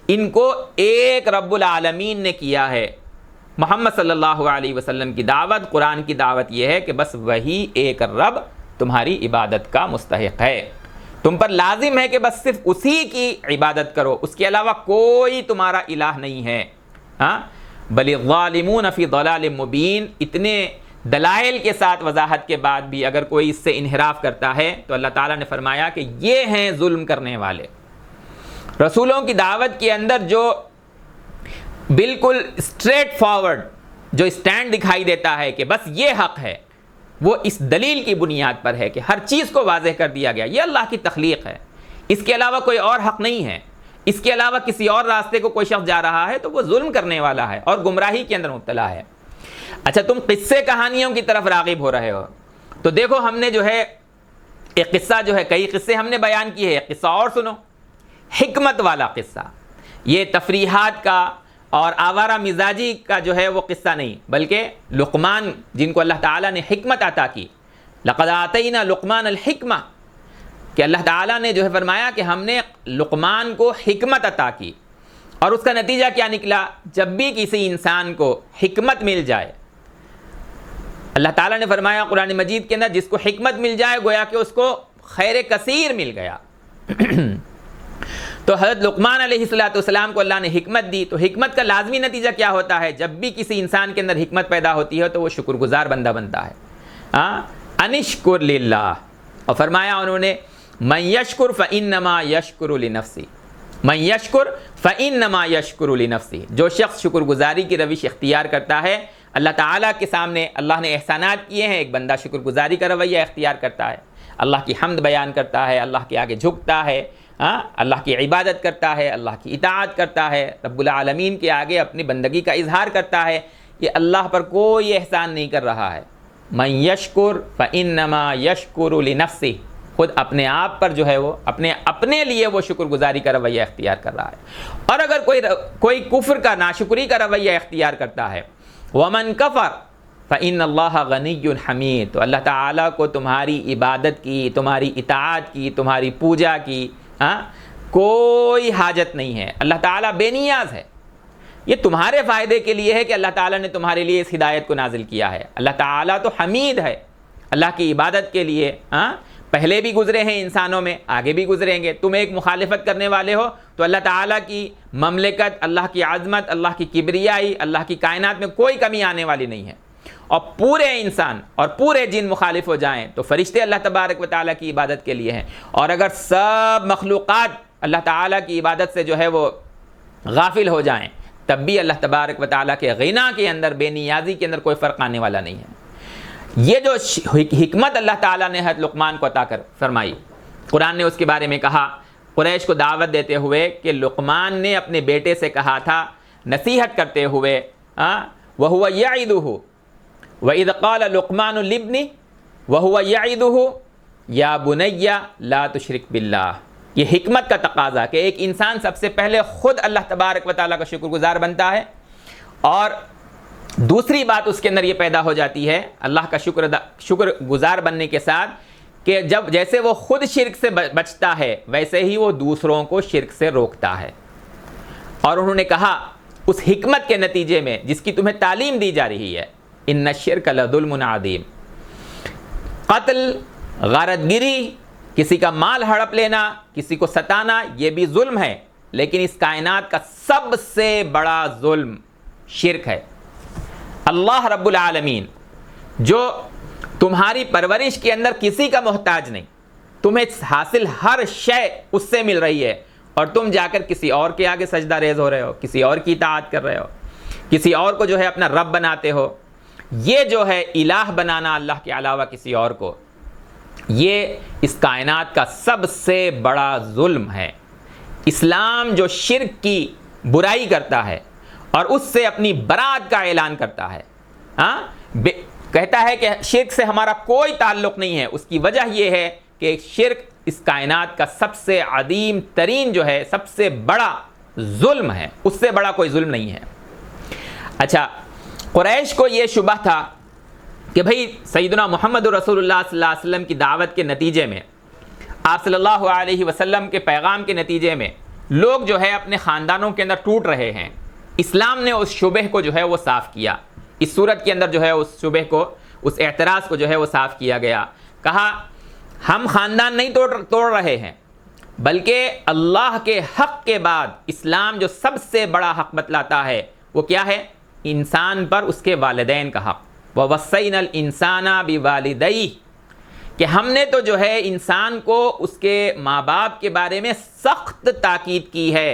ان کو ایک رب العالمین نے کیا ہے۔ محمد صلی اللہ علیہ وسلم کی دعوت، قرآن کی دعوت یہ ہے کہ بس وہی ایک رب تمہاری عبادت کا مستحق ہے، تم پر لازم ہے کہ بس صرف اسی کی عبادت کرو، اس کے علاوہ کوئی تمہارا الہ نہیں ہے۔ بل الظالمون فی ضلال مبین، اتنے دلائل کے ساتھ وضاحت کے بعد بھی اگر کوئی اس سے انحراف کرتا ہے تو اللہ تعالیٰ نے فرمایا کہ یہ ہیں ظلم کرنے والے۔ رسولوں کی دعوت کے اندر جو بالکل اسٹریٹ فارورڈ جو اسٹینڈ دکھائی دیتا ہے کہ بس یہ حق ہے، وہ اس دلیل کی بنیاد پر ہے کہ ہر چیز کو واضح کر دیا گیا، یہ اللہ کی تخلیق ہے، اس کے علاوہ کوئی اور حق نہیں ہے، اس کے علاوہ کسی اور راستے کو کوئی شخص جا رہا ہے تو وہ ظلم کرنے والا ہے اور گمراہی کے اندر مبتلا ہے۔ اچھا، تم قصے کہانیوں کی طرف راغب ہو رہے ہو، تو دیکھو ہم نے جو ہے ایک قصہ جو ہے، کئی قصے ہم نے بیان کیے ہیں، ایک قصہ اور سنو، حکمت والا قصہ۔ یہ تفریحات کا اور آوارہ مزاجی کا جو ہے وہ قصہ نہیں، بلکہ لقمان جن کو اللہ تعالیٰ نے حکمت عطا کی، لقد آتینا لقمان الحکمہ، کہ اللہ تعالیٰ نے جو ہے فرمایا کہ ہم نے لقمان کو حکمت عطا کی، اور اس کا نتیجہ کیا نکلا؟ جب بھی کسی انسان کو حکمت مل جائے، اللہ تعالیٰ نے فرمایا قرآن مجید کے اندر جس کو حکمت مل جائے گویا کہ اس کو خیر کثیر مل گیا۔ تو حضرت لقمان علیہ السلام کو اللہ نے حکمت دی، تو حکمت کا لازمی نتیجہ کیا ہوتا ہے؟ جب بھی کسی انسان کے اندر حکمت پیدا ہوتی ہے تو وہ شکر گزار بندہ بنتا ہے۔ انشکر للہ، اور فرمایا انہوں نے من یشکر فانما یشکر لنفسی، من یشکر فانما یشکر لنفسی، جو شخص شکر گزاری کی روش اختیار کرتا ہے، اللہ تعالیٰ کے سامنے اللہ نے احسانات کیے ہیں، ایک بندہ شکر گزاری کا رویہ اختیار کرتا ہے، اللہ کی حمد بیان کرتا ہے، اللہ کے آگے جھکتا ہے، اللہ کی عبادت کرتا ہے، اللہ کی اطاعت کرتا ہے، رب العالمین کے آگے اپنی بندگی کا اظہار کرتا ہے، یہ اللہ پر کوئی احسان نہیں کر رہا ہے۔ من یشکر فانما یشکر لنفسہ، خود اپنے آپ پر جو ہے وہ اپنے لیے وہ شکر گزاری کا رویہ اختیار کر رہا ہے۔ اور اگر کوئی کفر کا، ناشکری کا رویہ اختیار کرتا ہے، ومن کفر فإن اللہ غنی حمید، تو اللہ تعالیٰ کو تمہاری عبادت کی، تمہاری اطاعت کی، تمہاری پوجا کی کوئی حاجت نہیں ہے، اللہ تعالیٰ بے نیاز ہے۔ یہ تمہارے فائدے کے لیے ہے کہ اللہ تعالیٰ نے تمہارے لیے اس ہدایت کو نازل کیا ہے۔ اللہ تعالیٰ تو حمید ہے، اللہ کی عبادت کے لیے پہلے بھی گزرے ہیں انسانوں میں، آگے بھی گزریں گے۔ تم ایک مخالفت کرنے والے ہو تو اللہ تعالیٰ کی مملکت، اللہ کی عظمت، اللہ کی کبریائی، اللہ کی کائنات میں کوئی کمی آنے والی نہیں ہے۔ اور پورے انسان اور پورے جن مخالف ہو جائیں تو فرشتے اللہ تبارک و تعالیٰ کی عبادت کے لیے ہیں، اور اگر سب مخلوقات اللہ تعالیٰ کی عبادت سے جو ہے وہ غافل ہو جائیں تب بھی اللہ تبارک و تعالیٰ کے غنا کے اندر، بے نیازی کے اندر کوئی فرق آنے والا نہیں ہے۔ یہ جو حکمت اللہ تعالیٰ نے حضرت لقمان کو عطا کر فرمائی، قرآن نے اس کے بارے میں کہا، قریش کو دعوت دیتے ہوئے کہ لقمان نے اپنے بیٹے سے کہا تھا، نصیحت کرتے ہوئے، وَهُوَ يَعِدُهُ وَإِذْ قَالَ لُقْمَانُ لِابْنِهِ وَهُوَ يَعِدُهُ يَا بُنَيَّ لَا تُشْرِكْ بِاللَّهِ۔ یہ حکمت کا تقاضا کہ ایک انسان سب سے پہلے خود اللہ تبارک و تعالیٰ کا شکر گزار بنتا ہے، اور دوسری بات اس کے اندر یہ پیدا ہو جاتی ہے اللہ کا شکر گزار بننے کے ساتھ کہ جیسے وہ خود شرک سے بچتا ہے ویسے ہی وہ دوسروں کو شرک سے روکتا ہے۔ اور انہوں نے کہا اس حکمت کے نتیجے میں جس کی تمہیں تعلیم دی جا رہی ہے، ان الشرک لظلم عظیم، قتل، غارت گری، کسی کا مال ہڑپ لینا، کسی کو ستانا، یہ بھی ظلم ہے، لیکن اس کائنات کا سب سے بڑا ظلم شرک ہے۔ اللہ رب العالمین جو تمہاری پرورش کے اندر کسی کا محتاج نہیں، تمہیں حاصل ہر شے اس سے مل رہی ہے، اور تم جا کر کسی اور کے آگے سجدہ ریز ہو رہے ہو، کسی اور کی اطاعت کر رہے ہو، کسی اور کو جو ہے اپنا رب بناتے ہو۔ یہ جو ہے الہ بنانا اللہ کے علاوہ کسی اور کو، یہ اس کائنات کا سب سے بڑا ظلم ہے۔ اسلام جو شرک کی برائی کرتا ہے اور اس سے اپنی برات کا اعلان کرتا ہے، کہتا ہے کہ شرک سے ہمارا کوئی تعلق نہیں ہے، اس کی وجہ یہ ہے کہ شرک اس کائنات کا سب سے عظیم ترین جو ہے، سب سے بڑا ظلم ہے، اس سے بڑا کوئی ظلم نہیں ہے۔ اچھا، قریش کو یہ شبہ تھا کہ بھئی سیدنا محمد رسول اللہ صلی اللہ علیہ وسلم کی دعوت کے نتیجے میں، آپ صلی اللہ علیہ وسلم کے پیغام کے نتیجے میں لوگ جو ہے اپنے خاندانوں کے اندر ٹوٹ رہے ہیں۔ اسلام نے اس شبہ کو جو ہے وہ صاف کیا، اس صورت کے اندر جو ہے اس شبہ کو، اس اعتراض کو جو ہے وہ صاف کیا گیا۔ کہا ہم خاندان نہیں توڑ رہے ہیں، بلکہ اللہ کے حق کے بعد اسلام جو سب سے بڑا حق بتلاتا ہے وہ کیا ہے؟ انسان پر اس کے والدین کا حق۔ وَوَصَّيْنَا الْإِنسَانَ بِوَالِدَيْهِ، کہ ہم نے تو جو ہے انسان کو اس کے ماں باپ کے بارے میں سخت تاکید کی ہے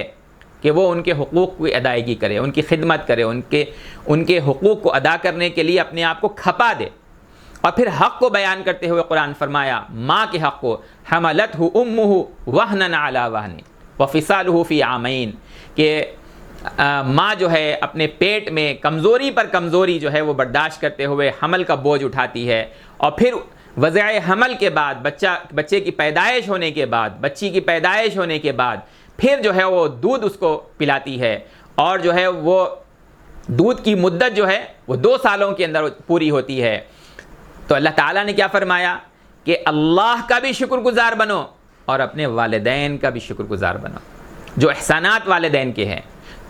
کہ وہ ان کے حقوق کی ادائیگی کرے، ان کی خدمت کرے، ان کے حقوق کو ادا کرنے کے لیے اپنے آپ کو کھپا دے۔ اور پھر حق کو بیان کرتے ہوئے قرآن فرمایا، ماں کے حق کو، حملتہ امہ وہنا علی وہن وفصالہ فی عامین، کہ ماں جو ہے اپنے پیٹ میں کمزوری پر کمزوری جو ہے وہ برداشت کرتے ہوئے حمل کا بوجھ اٹھاتی ہے، اور پھر وضع حمل کے بعد بچے کی پیدائش ہونے کے بعد، بچی کی پیدائش ہونے کے بعد پھر جو ہے وہ دودھ اس کو پلاتی ہے، اور جو ہے وہ دودھ کی مدت جو ہے وہ 2 سالوں کے اندر پوری ہوتی ہے۔ تو اللہ تعالیٰ نے کیا فرمایا کہ اللہ کا بھی شکر گزار بنو اور اپنے والدین کا بھی شکر گزار بنو۔ جو احسانات والدین کے ہیں،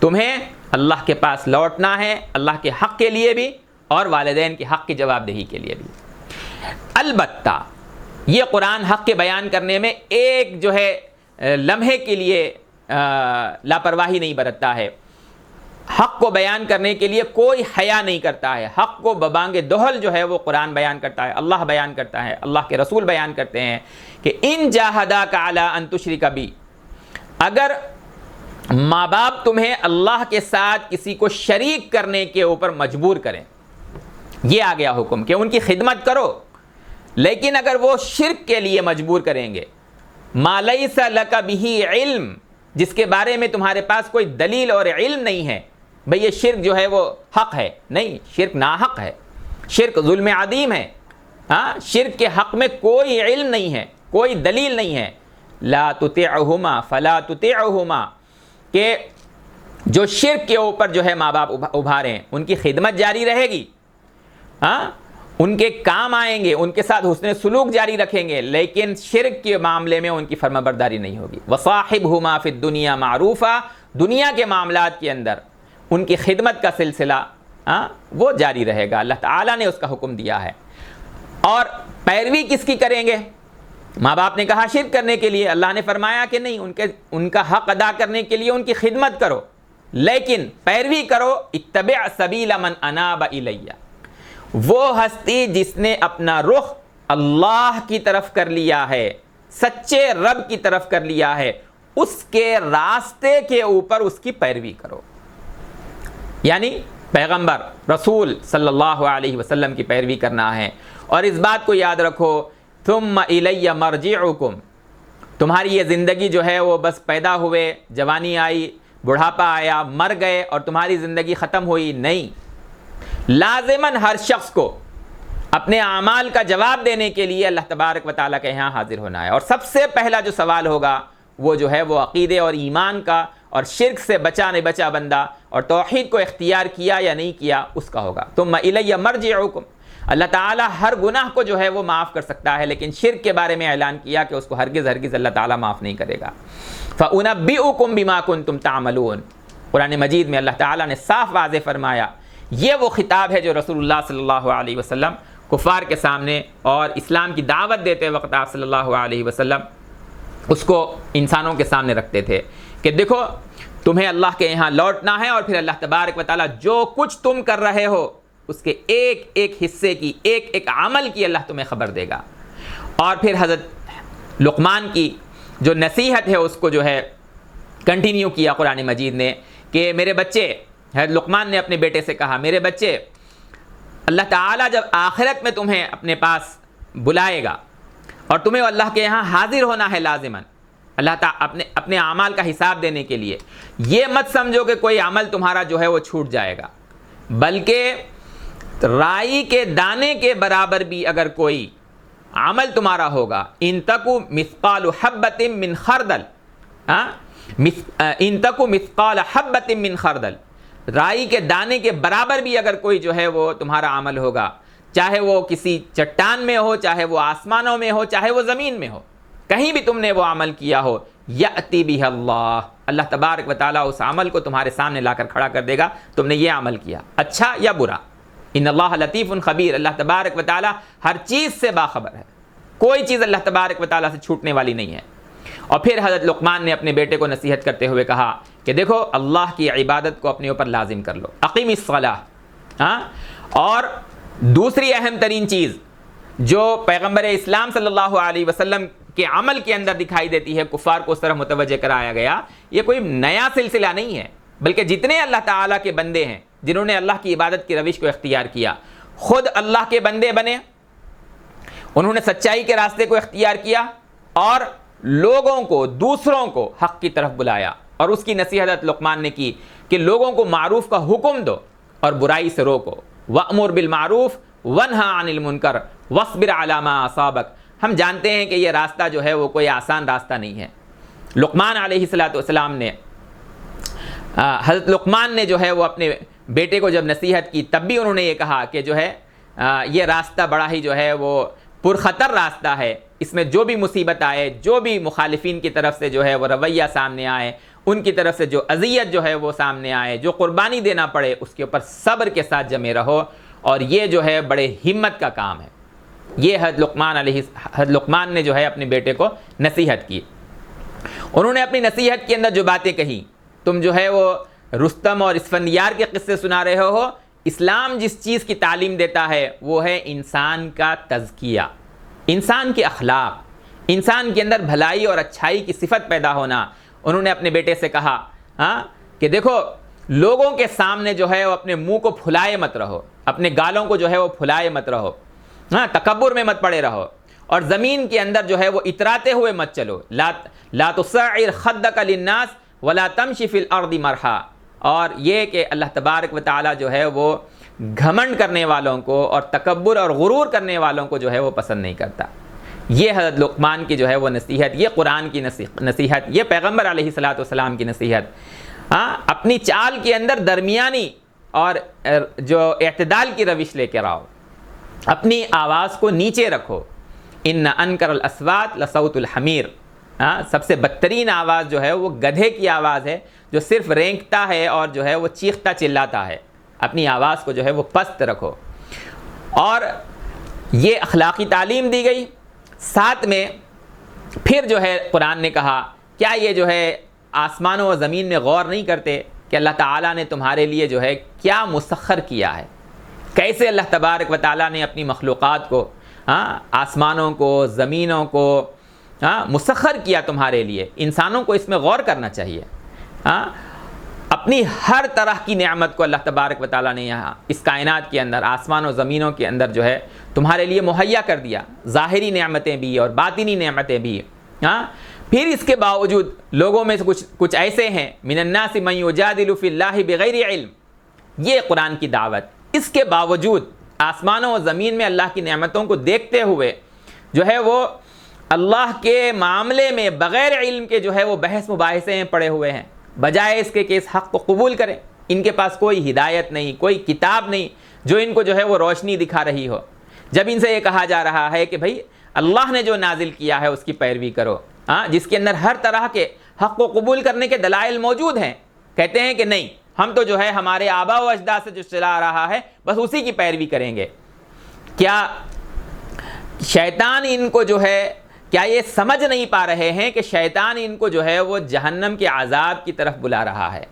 تمہیں اللہ کے پاس لوٹنا ہے، اللہ کے حق کے لیے بھی اور والدین کے حق کی جواب دہی کے لیے بھی۔ البتہ یہ قرآن حق کے بیان کرنے میں ایک جو ہے لمحے کے لیے لاپرواہی نہیں برتتا ہے، حق کو بیان کرنے کے لیے کوئی حیا نہیں کرتا ہے، حق کو ببانگ دہل جو ہے وہ قرآن بیان کرتا ہے، اللہ بیان کرتا ہے، اللہ کے رسول بیان کرتے ہیں کہ ان جاہداک علی ان تشرک بی، اگر ماں باپ تمہیں اللہ کے ساتھ کسی کو شریک کرنے کے اوپر مجبور کریں، یہ آ گیا حکم کہ ان کی خدمت کرو، لیکن اگر وہ شرک کے لیے مجبور کریں گے، ما لیس لک بہ علم، جس کے بارے میں تمہارے پاس کوئی دلیل اور علم نہیں ہے، بھئی یہ شرک جو ہے وہ حق ہے، نہیں، شرک ناحق ہے، شرک ظلم عظیم ہے، شرک کے حق میں کوئی علم نہیں ہے، کوئی دلیل نہیں ہے۔ لا تطعہما فلا تطعہما، کہ جو شرک کے اوپر جو ہے ماں باپ ابھاریں ان کی خدمت جاری رہے گی، ان کے کام آئیں گے، ان کے ساتھ حسن سلوک جاری رکھیں گے، لیکن شرک کے معاملے میں ان کی فرما برداری نہیں ہوگی۔ وصاحبہما فی الدنیا معروفا، دنیا کے معاملات کے اندر ان کی خدمت کا سلسلہ وہ جاری رہے گا، اللہ تعالیٰ نے اس کا حکم دیا ہے۔ اور پیروی کس کی کریں گے؟ ماں باپ نے کہا شرک کرنے کے لیے، اللہ نے فرمایا کہ نہیں، ان کا حق ادا کرنے کے لیے ان کی خدمت کرو، لیکن پیروی کرو، اتبع سبیل من اناب الی، وہ ہستی جس نے اپنا رخ اللہ کی طرف کر لیا ہے، سچے رب کی طرف کر لیا ہے، اس کے راستے کے اوپر اس کی پیروی کرو، یعنی پیغمبر رسول صلی اللہ علیہ وسلم کی پیروی کرنا ہے۔ اور اس بات کو یاد رکھو، ثم الی مرجعکم، تمہاری یہ زندگی جو ہے وہ بس پیدا ہوئے، جوانی آئی، بڑھاپا آیا، مر گئے اور تمہاری زندگی ختم ہوئی، نہیں، لازماً ہر شخص کو اپنے اعمال کا جواب دینے کے لیے اللہ تبارک و تعالیٰ کے یہاں حاضر ہونا ہے، اور سب سے پہلا جو سوال ہوگا وہ جو ہے وہ عقیدے اور ایمان کا، اور شرک سے بچا نہیں بچا بندہ، اور توحید کو اختیار کیا یا نہیں کیا اس کا ہوگا۔ ثم الی مرجعکم، اللہ تعالیٰ ہر گناہ کو جو ہے وہ معاف کر سکتا ہے، لیکن شرک کے بارے میں اعلان کیا کہ اس کو ہرگز اللہ تعالیٰ معاف نہیں کرے گا۔ فَأُنَبِّئُكُم بِمَا كُنتُمْ تَعْمَلُونَ، قرآن مجید میں اللہ تعالیٰ نے صاف واضح فرمایا، یہ وہ خطاب ہے جو رسول اللہ صلی اللہ علیہ وسلم کفار کے سامنے اور اسلام کی دعوت دیتے وقت آپ صلی اللہ علیہ وسلم اس کو انسانوں کے سامنے رکھتے تھے کہ دیکھو تمہیں اللہ کے یہاں لوٹنا ہے، اور پھر اللہ تبارک و تعالیٰ جو کچھ تم کر رہے ہو اس کے ایک ایک حصے کی، ایک ایک عمل کی اللہ تمہیں خبر دے گا۔ اور پھر حضرت لقمان کی جو نصیحت ہے اس کو جو ہے کنٹینیو کیا قرآن مجید نے کہ میرے بچے، حضرت لقمان نے اپنے بیٹے سے کہا، میرے بچے، اللہ تعالیٰ جب آخرت میں تمہیں اپنے پاس بلائے گا اور تمہیں اللہ کے یہاں حاضر ہونا ہے لازماً، اللہ تعالیٰ اپنے اعمال کا حساب دینے کے لیے۔ یہ مت سمجھو کہ کوئی عمل تمہارا جو ہے وہ چھوٹ جائے گا، بلکہ رائی کے دانے کے برابر بھی اگر کوئی عمل تمہارا ہوگا، ان تکو مثقال حبۃ من خردل، ان تکو مثقال حبۃ من خردل، رائی کے دانے کے برابر بھی اگر کوئی جو ہے وہ تمہارا عمل ہوگا، چاہے وہ کسی چٹان میں ہو، چاہے وہ آسمانوں میں ہو، چاہے وہ زمین میں ہو، کہیں بھی تم نے وہ عمل کیا ہو، یأتی بہ اللہ، اللہ تبارک و تعالیٰ اس عمل کو تمہارے سامنے لا کر کھڑا کر دے گا، تم نے یہ عمل کیا اچھا یا برا۔ ان اللہ لطیف خبیر، اللہ تبارک و تعالیٰ ہر چیز سے باخبر ہے، کوئی چیز اللہ تبارک و تعالیٰ سے چھوٹنے والی نہیں ہے۔ اور پھر حضرت لقمان نے اپنے بیٹے کو نصیحت کرتے ہوئے کہا کہ دیکھو اللہ کی عبادت کو اپنے اوپر لازم کر لو، اقیم الصلاۃ۔ اور دوسری اہم ترین چیز جو پیغمبر اسلام صلی اللہ علیہ وسلم کے عمل کے اندر دکھائی دیتی ہے، کفار کو اس طرح متوجہ کرایا گیا، یہ کوئی نیا سلسلہ نہیں ہے، بلکہ جتنے اللہ تعالیٰ کے بندے ہیں جنہوں نے اللہ کی عبادت کی روش کو اختیار کیا، خود اللہ کے بندے بنے، انہوں نے سچائی کے راستے کو اختیار کیا اور لوگوں کو، دوسروں کو حق کی طرف بلایا۔ اور اس کی نصیحت لقمان نے کی کہ لوگوں کو معروف کا حکم دو اور برائی سے روکو، وَأْمُرْ بِالْمَعْرُوفِ وَانْهَ عَنِ الْمُنْكَرِ وَاصْبِرْ عَلَى مَا أَصَابَكَ۔ ہم جانتے ہیں کہ یہ راستہ جو ہے وہ کوئی آسان راستہ نہیں ہے۔ لقمان علیہ السلام نے، حضرت لقمان نے جو ہے وہ اپنے بیٹے کو جب نصیحت کی تب بھی انہوں نے یہ کہا کہ جو ہے یہ راستہ بڑا ہی جو ہے وہ پرخطر راستہ ہے، اس میں جو بھی مصیبت آئے، جو بھی مخالفین کی طرف سے جو ہے وہ رویہ سامنے آئے، ان کی طرف سے جو اذیت جو ہے وہ سامنے آئے، جو قربانی دینا پڑے، اس کے اوپر صبر کے ساتھ جمے رہو، اور یہ جو ہے بڑے ہمت کا کام ہے۔ یہ حضرت لقمان نے جو ہے اپنے بیٹے کو نصیحت کی۔ انہوں نے اپنی نصیحت کے اندر جو باتیں کہیں، تم جو ہے وہ رستم اور اسفندیار کے قصے سنا رہے ہو، اسلام جس چیز کی تعلیم دیتا ہے وہ ہے انسان کا تزکیہ، انسان کے اخلاق، انسان کے اندر بھلائی اور اچھائی کی صفت پیدا ہونا۔ انہوں نے اپنے بیٹے سے کہا کہ دیکھو لوگوں کے سامنے جو ہے وہ اپنے منہ کو پھلائے مت رہو، اپنے گالوں کو جو ہے وہ پھلائے مت رہو، تکبر میں مت پڑے رہو، اور زمین کے اندر جو ہے وہ اتراتے ہوئے مت چلو، لا تصعر خدک للناس ولا تمشی فی الارض مرحا۔ اور یہ کہ اللہ تبارک و تعالیٰ جو ہے وہ گھمنڈ کرنے والوں کو اور تکبر اور غرور کرنے والوں کو جو ہے وہ پسند نہیں کرتا۔ یہ حضرت لقمان کی جو ہے وہ نصیحت، یہ قرآن کی نصیحت، یہ پیغمبر علیہ السلام کی نصیحت۔ اپنی چال کے اندر درمیانی اور جو اعتدال کی روش لے کے آؤ، اپنی آواز کو نیچے رکھو۔ ان انکر الاصوات لصوت الحمیر، سب سے بدترین آواز جو ہے وہ گدھے کی آواز ہے، جو صرف رینکتا ہے اور جو ہے وہ چیختا چلاتا ہے۔ اپنی آواز کو جو ہے وہ پست رکھو۔ اور یہ اخلاقی تعلیم دی گئی، ساتھ میں پھر جو ہے قرآن نے کہا کیا یہ جو ہے آسمانوں و زمین میں غور نہیں کرتے کہ اللہ تعالیٰ نے تمہارے لیے جو ہے کیا مسخر کیا ہے، کیسے اللہ تبارک و تعالیٰ نے اپنی مخلوقات کو، آسمانوں کو، زمینوں کو مسخر کیا تمہارے لیے۔ انسانوں کو اس میں غور کرنا چاہیے۔ اپنی ہر طرح کی نعمت کو اللہ تبارک و تعالیٰ نے یہاں اس کائنات کے اندر، آسمان و زمینوں کے اندر جو ہے تمہارے لیے مہیا کر دیا، ظاہری نعمتیں بھی اور باطنی نعمتیں بھی۔ پھر اس کے باوجود لوگوں میں سے کچھ ایسے ہیں، من الناس من یجادل فی اللہ بغیر علم، یہ قرآن کی دعوت، اس کے باوجود آسمانوں و زمین میں اللہ کی نعمتوں کو دیکھتے ہوئے جو ہے وہ اللہ کے معاملے میں بغیر علم کے جو ہے وہ بحث مباحثے ہیں پڑے ہوئے ہیں، بجائے اس کے کہ اس حق کو قبول کریں۔ ان کے پاس کوئی ہدایت نہیں، کوئی کتاب نہیں جو ان کو جو ہے وہ روشنی دکھا رہی ہو۔ جب ان سے یہ کہا جا رہا ہے کہ بھائی اللہ نے جو نازل کیا ہے اس کی پیروی کرو، جس کے اندر ہر طرح کے حق کو قبول کرنے کے دلائل موجود ہیں، کہتے ہیں کہ نہیں، ہم تو جو ہے ہمارے آباء و اجداد سے جو چلا آ رہا ہے بس اسی کی پیروی کریں گے۔ کیا شیطان ان کو جو ہے، کیا یہ سمجھ نہیں پا رہے ہیں کہ شیطان ان کو جو ہے وہ جہنم کے عذاب کی طرف بلا رہا ہے؟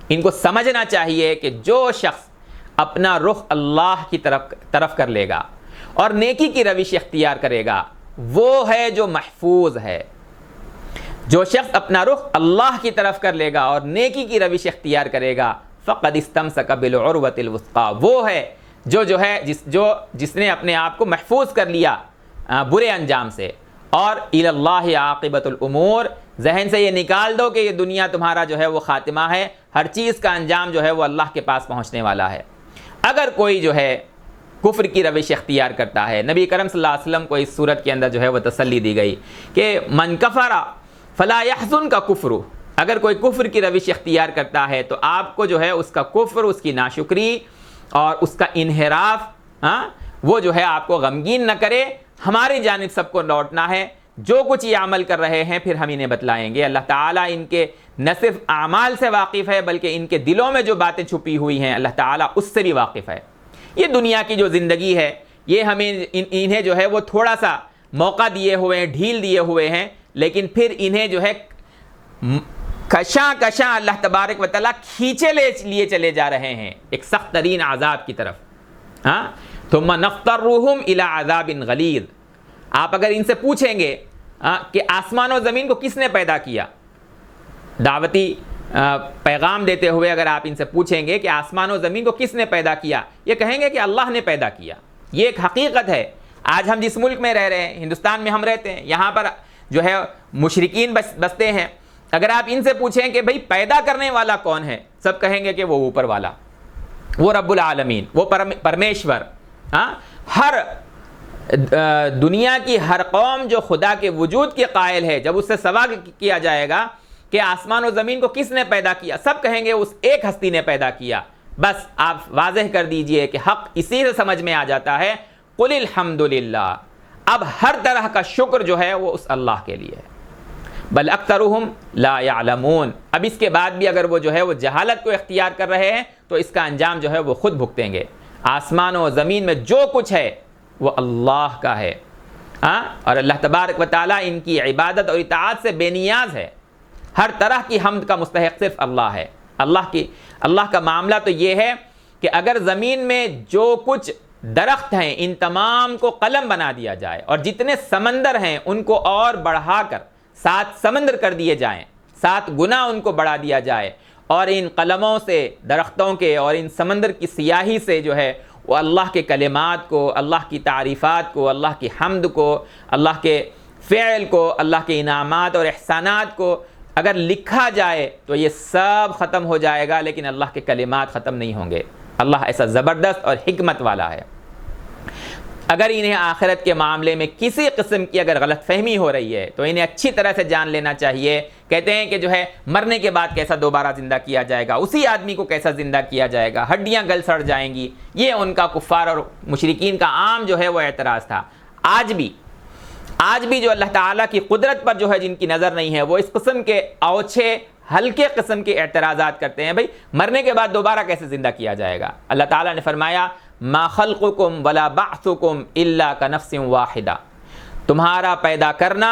ان کو سمجھنا چاہیے کہ جو شخص اپنا رخ اللہ کی طرف کر لے گا اور نیکی کی روش اختیار کرے گا، وہ ہے جو محفوظ ہے۔ جو شخص اپنا رخ اللہ کی طرف کر لے گا اور نیکی کی روش اختیار کرے گا، فقد استمسک بالعروۃ الوثقی، وہ ہے جو ہے جس نے اپنے آپ کو محفوظ کر لیا برے انجام سے اور الی اللہ عاقبۃ الامور، ذہن سے یہ نکال دو کہ یہ دنیا تمہارا جو ہے وہ خاتمہ ہے، ہر چیز کا انجام جو ہے وہ اللہ کے پاس پہنچنے والا ہے۔ اگر کوئی جو ہے کفر کی روش اختیار کرتا ہے، نبی کرم صلی اللہ علیہ وسلم کو اس صورت کے اندر جو ہے وہ تسلی دی گئی کہ من کفر فلا یحزن کا کفر، اگر کوئی کفر کی روش اختیار کرتا ہے تو آپ کو جو ہے اس کا کفر، اس کی ناشکری اور اس کا انحراف وہ جو ہے آپ کو غمگین نہ کرے، ہماری جانب سب کو لوٹنا ہے، جو کچھ یہ عمل کر رہے ہیں پھر ہم انہیں بتلائیں گے۔ اللہ تعالیٰ ان کے نہ صرف اعمال سے واقف ہے بلکہ ان کے دلوں میں جو باتیں چھپی ہوئی ہیں اللہ تعالیٰ اس سے بھی واقف ہے۔ یہ دنیا کی جو زندگی ہے یہ ہمیں انہیں جو ہے وہ تھوڑا سا موقع دیے ہوئے ہیں، ڈھیل دیے ہوئے ہیں، لیکن پھر انہیں جو ہے کشاں کشاں اللہ تبارک و تعالیٰ کھینچے لیے چلے جا رہے ہیں ایک سخت ترین عذاب کی طرف۔ ثم نضطرهم الى عذاب غلیظ، آپ اگر ان سے پوچھیں گے کہ آسمان و زمین کو کس نے پیدا کیا، دعوتی پیغام دیتے ہوئے اگر آپ ان سے پوچھیں گے کہ آسمان و زمین کو کس نے پیدا کیا، یہ کہیں گے کہ اللہ نے پیدا کیا۔ یہ ایک حقیقت ہے۔ آج ہم جس ملک میں رہ رہے ہیں، ہندوستان میں ہم رہتے ہیں، یہاں پر جو ہے مشرکین بستے ہیں، اگر آپ ان سے پوچھیں کہ بھئی پیدا کرنے والا کون ہے، سب کہیں گے کہ وہ اوپر والا، وہ رب العالمین، وہ پرمیشور۔ ہر دنیا کی ہر قوم جو خدا کے وجود کے قائل ہے، جب اس سے سوال کیا جائے گا کہ آسمان و زمین کو کس نے پیدا کیا، سب کہیں گے اس ایک ہستی نے پیدا کیا۔ بس آپ واضح کر دیجئے کہ حق اسی سے سمجھ میں آ جاتا ہے، قل الحمدللہ، اب ہر طرح کا شکر جو ہے وہ اس اللہ کے لیے ہے۔ بل اکثرهم لا يعلمون، اب اس کے بعد بھی اگر وہ جو ہے وہ جہالت کو اختیار کر رہے ہیں تو اس کا انجام جو ہے وہ خود بھگتیں گے۔ آسمان و زمین میں جو کچھ ہے وہ اللہ کا ہے، اور اللہ تبارک و تعالیٰ ان کی عبادت اور اطاعت سے بے نیاز ہے۔ ہر طرح کی حمد کا مستحق صرف اللہ ہے۔ اللہ کا معاملہ تو یہ ہے کہ اگر زمین میں جو کچھ درخت ہیں ان تمام کو قلم بنا دیا جائے، اور جتنے سمندر ہیں ان کو اور بڑھا کر 7 سمندر کر دیے جائیں، 7 گنا ان کو بڑھا دیا جائے، اور ان قلموں سے، درختوں کے اور ان سمندر کی سیاہی سے جو ہے وہ اللہ کے کلمات کو، اللہ کی تعریفات کو، اللہ کی حمد کو، اللہ کے فعل کو، اللہ کے انعامات اور احسانات کو اگر لکھا جائے تو یہ سب ختم ہو جائے گا، لیکن اللہ کے کلمات ختم نہیں ہوں گے۔ اللہ ایسا زبردست اور حکمت والا ہے۔ اگر انہیں آخرت کے معاملے میں کسی قسم کی اگر غلط فہمی ہو رہی ہے تو انہیں اچھی طرح سے جان لینا چاہیے۔ کہتے ہیں کہ جو ہے مرنے کے بعد کیسا دوبارہ زندہ کیا جائے گا، اسی آدمی کو کیسا زندہ کیا جائے گا، ہڈیاں گل سڑ جائیں گی، یہ ان کا کفار اور مشرکین کا عام جو ہے وہ اعتراض تھا۔ آج بھی جو اللہ تعالیٰ کی قدرت پر جو ہے جن کی نظر نہیں ہے وہ اس قسم کے اوچھے ہلکے قسم کے اعتراضات کرتے ہیں، بھئی مرنے کے بعد دوبارہ کیسے زندہ کیا جائے گا۔ اللہ تعالیٰ نے فرمایا ما خلقکم ولا بعثکم الا کنفس واحدہ، تمہارا پیدا کرنا،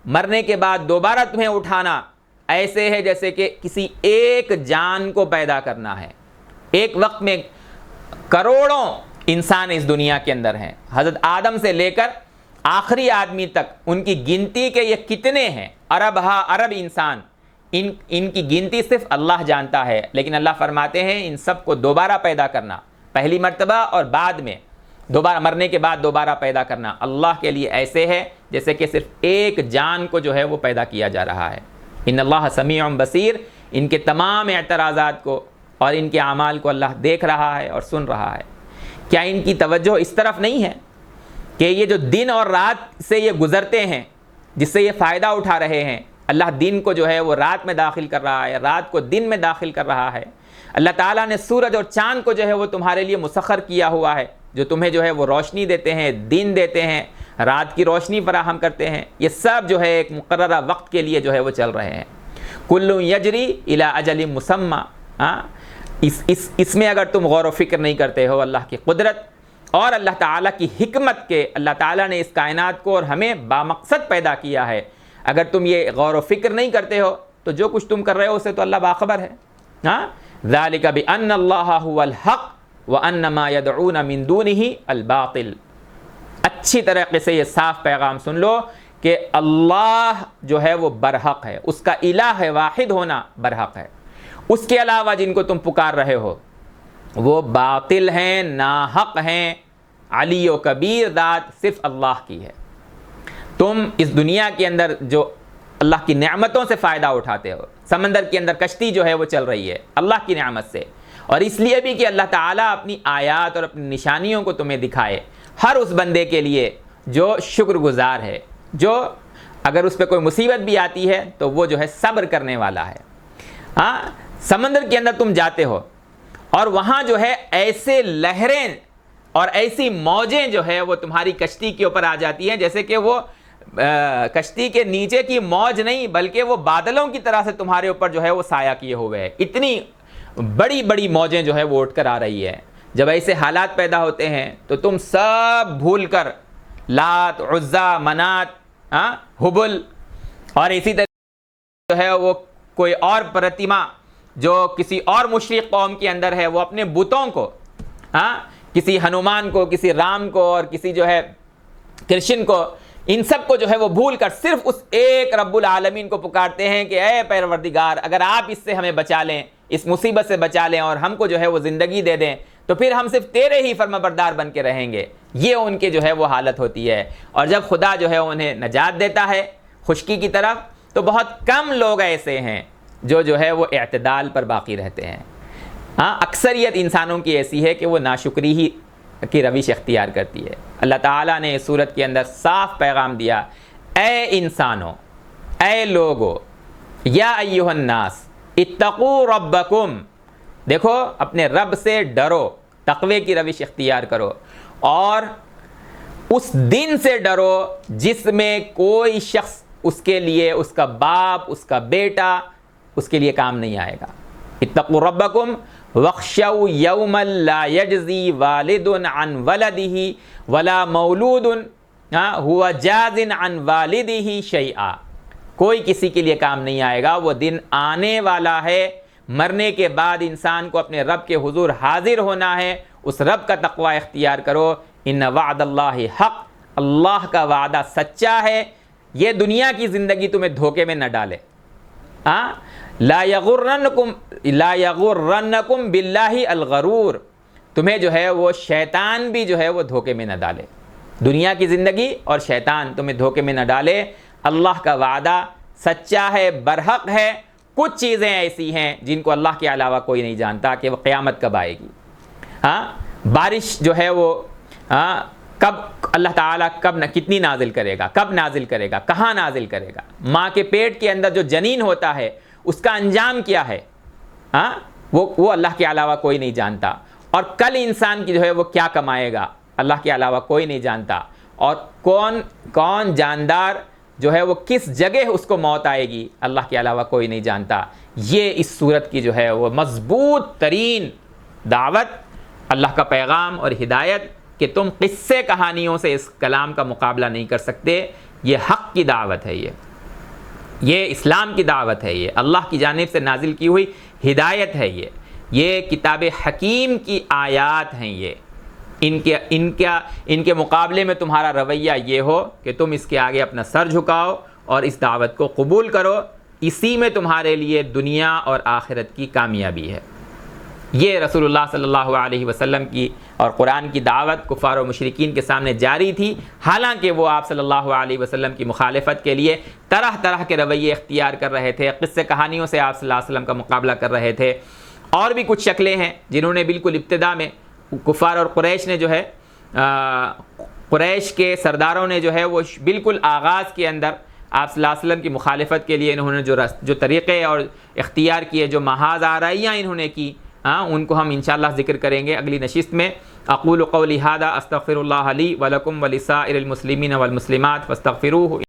مرنے کے بعد دوبارہ تمہیں اٹھانا ایسے ہے جیسے کہ کسی ایک جان کو پیدا کرنا ہے۔ ایک وقت میں کروڑوں انسان اس دنیا کے اندر ہیں، حضرت آدم سے لے کر آخری آدمی تک، ان کی گنتی کے یہ کتنے ہیں، ارب انسان، ان کی گنتی صرف اللہ جانتا ہے، لیکن اللہ فرماتے ہیں ان سب کو دوبارہ پیدا کرنا، پہلی مرتبہ اور بعد میں دوبارہ مرنے کے بعد دوبارہ پیدا کرنا اللہ کے لیے ایسے ہے جیسے کہ صرف ایک جان کو جو ہے وہ پیدا کیا جا رہا ہے۔ ان اللہ سمیع بصیر، ان کے تمام اعتراضات کو اور ان کے اعمال کو اللہ دیکھ رہا ہے اور سن رہا ہے۔ کیا ان کی توجہ اس طرف نہیں ہے کہ یہ جو دن اور رات سے یہ گزرتے ہیں، جس سے یہ فائدہ اٹھا رہے ہیں، اللہ دن کو جو ہے وہ رات میں داخل کر رہا ہے، رات کو دن میں داخل کر رہا ہے۔ اللہ تعالیٰ نے سورج اور چاند کو جو ہے وہ تمہارے لیے مسخر کیا ہوا ہے، جو تمہیں جو ہے وہ روشنی دیتے ہیں، دن دیتے ہیں، رات کی روشنی فراہم کرتے ہیں۔ یہ سب جو ہے ایک مقررہ وقت کے لیے جو ہے وہ چل رہے ہیں۔ کل یجری الی اجل مسمی، اس میں اگر تم غور و فکر نہیں کرتے ہو اللہ کی قدرت اور اللہ تعالیٰ کی حکمت کے، اللہ تعالیٰ نے اس کائنات کو اور ہمیں بامقصد پیدا کیا ہے، اگر تم یہ غور و فکر نہیں کرتے ہو تو جو کچھ تم کر رہے ہو اسے تو اللہ باخبر ہے۔ ذالک بان اللہ هو الحق وان ما يدعون من دونه الباطل، اچھی طریقے سے یہ صاف پیغام سن لو کہ اللہ جو ہے وہ برحق ہے، اس کا الہ واحد ہونا برحق ہے، اس کے علاوہ جن کو تم پکار رہے ہو وہ باطل ہیں، ناحق ہیں، علی و کبیر ذات صرف اللہ کی ہے۔ تم اس دنیا کے اندر جو اللہ کی نعمتوں سے فائدہ اٹھاتے ہو، سمندر کے اندر کشتی جو ہے وہ چل رہی ہے اللہ کی نعمت سے، اور اس لیے بھی کہ اللہ تعالیٰ اپنی آیات اور اپنی نشانیوں کو تمہیں دکھائے ہر اس بندے کے لیے جو شکر گزار ہے، جو اگر اس پہ کوئی مصیبت بھی آتی ہے تو وہ جو ہے صبر کرنے والا ہے۔ ہاں، سمندر کے اندر تم جاتے ہو اور وہاں جو ہے ایسے لہریں اور ایسی موجیں جو ہے وہ تمہاری کشتی کے اوپر آ جاتی ہیں جیسے کہ وہ کشتی کے نیچے کی موج نہیں بلکہ وہ بادلوں کی طرح سے تمہارے اوپر جو ہے وہ سایہ کیے ہوئے ہیں، اتنی بڑی بڑی موجیں جو ہے وہ اٹھ کر آ رہی ہے۔ جب ایسے حالات پیدا ہوتے ہیں تو تم سب بھول کر لات، عزا، منات، حبل اور اسی طرح جو ہے وہ کوئی اور پرتما جو کسی اور مشرک قوم کے اندر ہے، وہ اپنے بتوں کو، کسی ہنومان کو، کسی رام کو اور کسی جو ہے کرشن کو، ان سب کو جو ہے وہ بھول کر صرف اس ایک رب العالمین کو پکارتے ہیں کہ اے پروردگار اگر آپ اس سے ہمیں بچا لیں، اس مصیبت سے بچا لیں اور ہم کو جو ہے وہ زندگی دے دیں تو پھر ہم صرف تیرے ہی فرمانبردار بن کے رہیں گے۔ یہ ان کے جو ہے وہ حالت ہوتی ہے، اور جب خدا جو ہے انہیں نجات دیتا ہے خشکی کی طرف تو بہت کم لوگ ایسے ہیں جو ہے وہ اعتدال پر باقی رہتے ہیں۔ اکثریت انسانوں کی ایسی ہے کہ وہ ناشکری ہی کی روش اختیار کرتی ہے۔ اللہ تعالیٰ نے اس سورت کے اندر صاف پیغام دیا، اے انسانوں، اے لوگو، یا ایھا الناس اتقوا ربکم، دیکھو اپنے رب سے ڈرو، تقوی کی روش اختیار کرو، اور اس دن سے ڈرو جس میں کوئی شخص اس کے لیے، اس کا باپ، اس کا بیٹا اس کے لیے کام نہیں آئے گا۔ اتقوا ربکم واخشوا یوما لا یجزی والد عن ولدہ ولا مولود ہوا جاز عن والدہ شیئا، کوئی کسی کے لیے کام نہیں آئے گا، وہ دن آنے والا ہے، مرنے کے بعد انسان کو اپنے رب کے حضور حاضر ہونا ہے، اس رب کا تقوی اختیار کرو۔ ان وعد اللہ حق، اللہ کا وعدہ سچا ہے، یہ دنیا کی زندگی تمہیں دھوکے میں نہ ڈالے۔ لا یغرنکم باللہ الغرور، تمہیں جو ہے وہ شیطان بھی جو ہے وہ دھوکے میں نہ ڈالے، دنیا کی زندگی اور شیطان تمہیں دھوکے میں نہ ڈالے۔ اللہ کا وعدہ سچا ہے، برحق ہے۔ کچھ چیزیں ایسی ہیں جن کو اللہ کے علاوہ کوئی نہیں جانتا کہ وہ قیامت کب آئے گی۔ بارش جو ہے وہ کب اللہ تعالیٰ کتنی نازل کرے گا، کب نازل کرے گا، کہاں نازل کرے گا، ماں کے پیٹ کے اندر جو جنین ہوتا ہے اس کا انجام کیا ہے، وہ اللہ کے علاوہ کوئی نہیں جانتا۔ اور کل انسان کی جو ہے وہ کیا کمائے گا، اللہ کے علاوہ کوئی نہیں جانتا۔ اور کون جاندار جو ہے وہ کس جگہ اس کو موت آئے گی، اللہ کے علاوہ کوئی نہیں جانتا۔ یہ اس صورت کی جو ہے وہ مضبوط ترین دعوت، اللہ کا پیغام اور ہدایت کہ تم قصے کہانیوں سے اس کلام کا مقابلہ نہیں کر سکتے، یہ حق کی دعوت ہے، یہ اسلام کی دعوت ہے، یہ اللہ کی جانب سے نازل کی ہوئی ہدایت ہے، یہ کتاب حکیم کی آیات ہیں۔ یہ ان کے مقابلے میں تمہارا رویہ یہ ہو کہ تم اس کے آگے اپنا سر جھکاؤ اور اس دعوت کو قبول کرو، اسی میں تمہارے لیے دنیا اور آخرت کی کامیابی ہے۔ یہ رسول اللہ صلی اللہ علیہ وسلم کی اور قرآن کی دعوت کفار و مشرکین کے سامنے جاری تھی، حالانکہ وہ آپ صلی اللہ علیہ وسلم کی مخالفت کے لیے طرح طرح کے رویے اختیار کر رہے تھے، قصے کہانیوں سے آپ صلی اللہ علیہ وسلم کا مقابلہ کر رہے تھے۔ اور بھی کچھ شکلیں ہیں جنہوں نے بالکل ابتدا میں کفار اور قریش نے جو ہے قریش کے سرداروں نے جو ہے وہ بالکل آغاز کے اندر آپ صلی اللہ علیہ وسلم کی مخالفت کے لیے انہوں نے جو طریقے اور اختیار کیے، جو محاذ آرائیاں انہوں نے کی، ان کو ہم انشاءاللہ ذکر کریں گے اگلی نشست میں۔ اقول قولی ھذا استغفر اللہ لی ولکم ولسائر المسلمین والمسلمات فاستغفروہ۔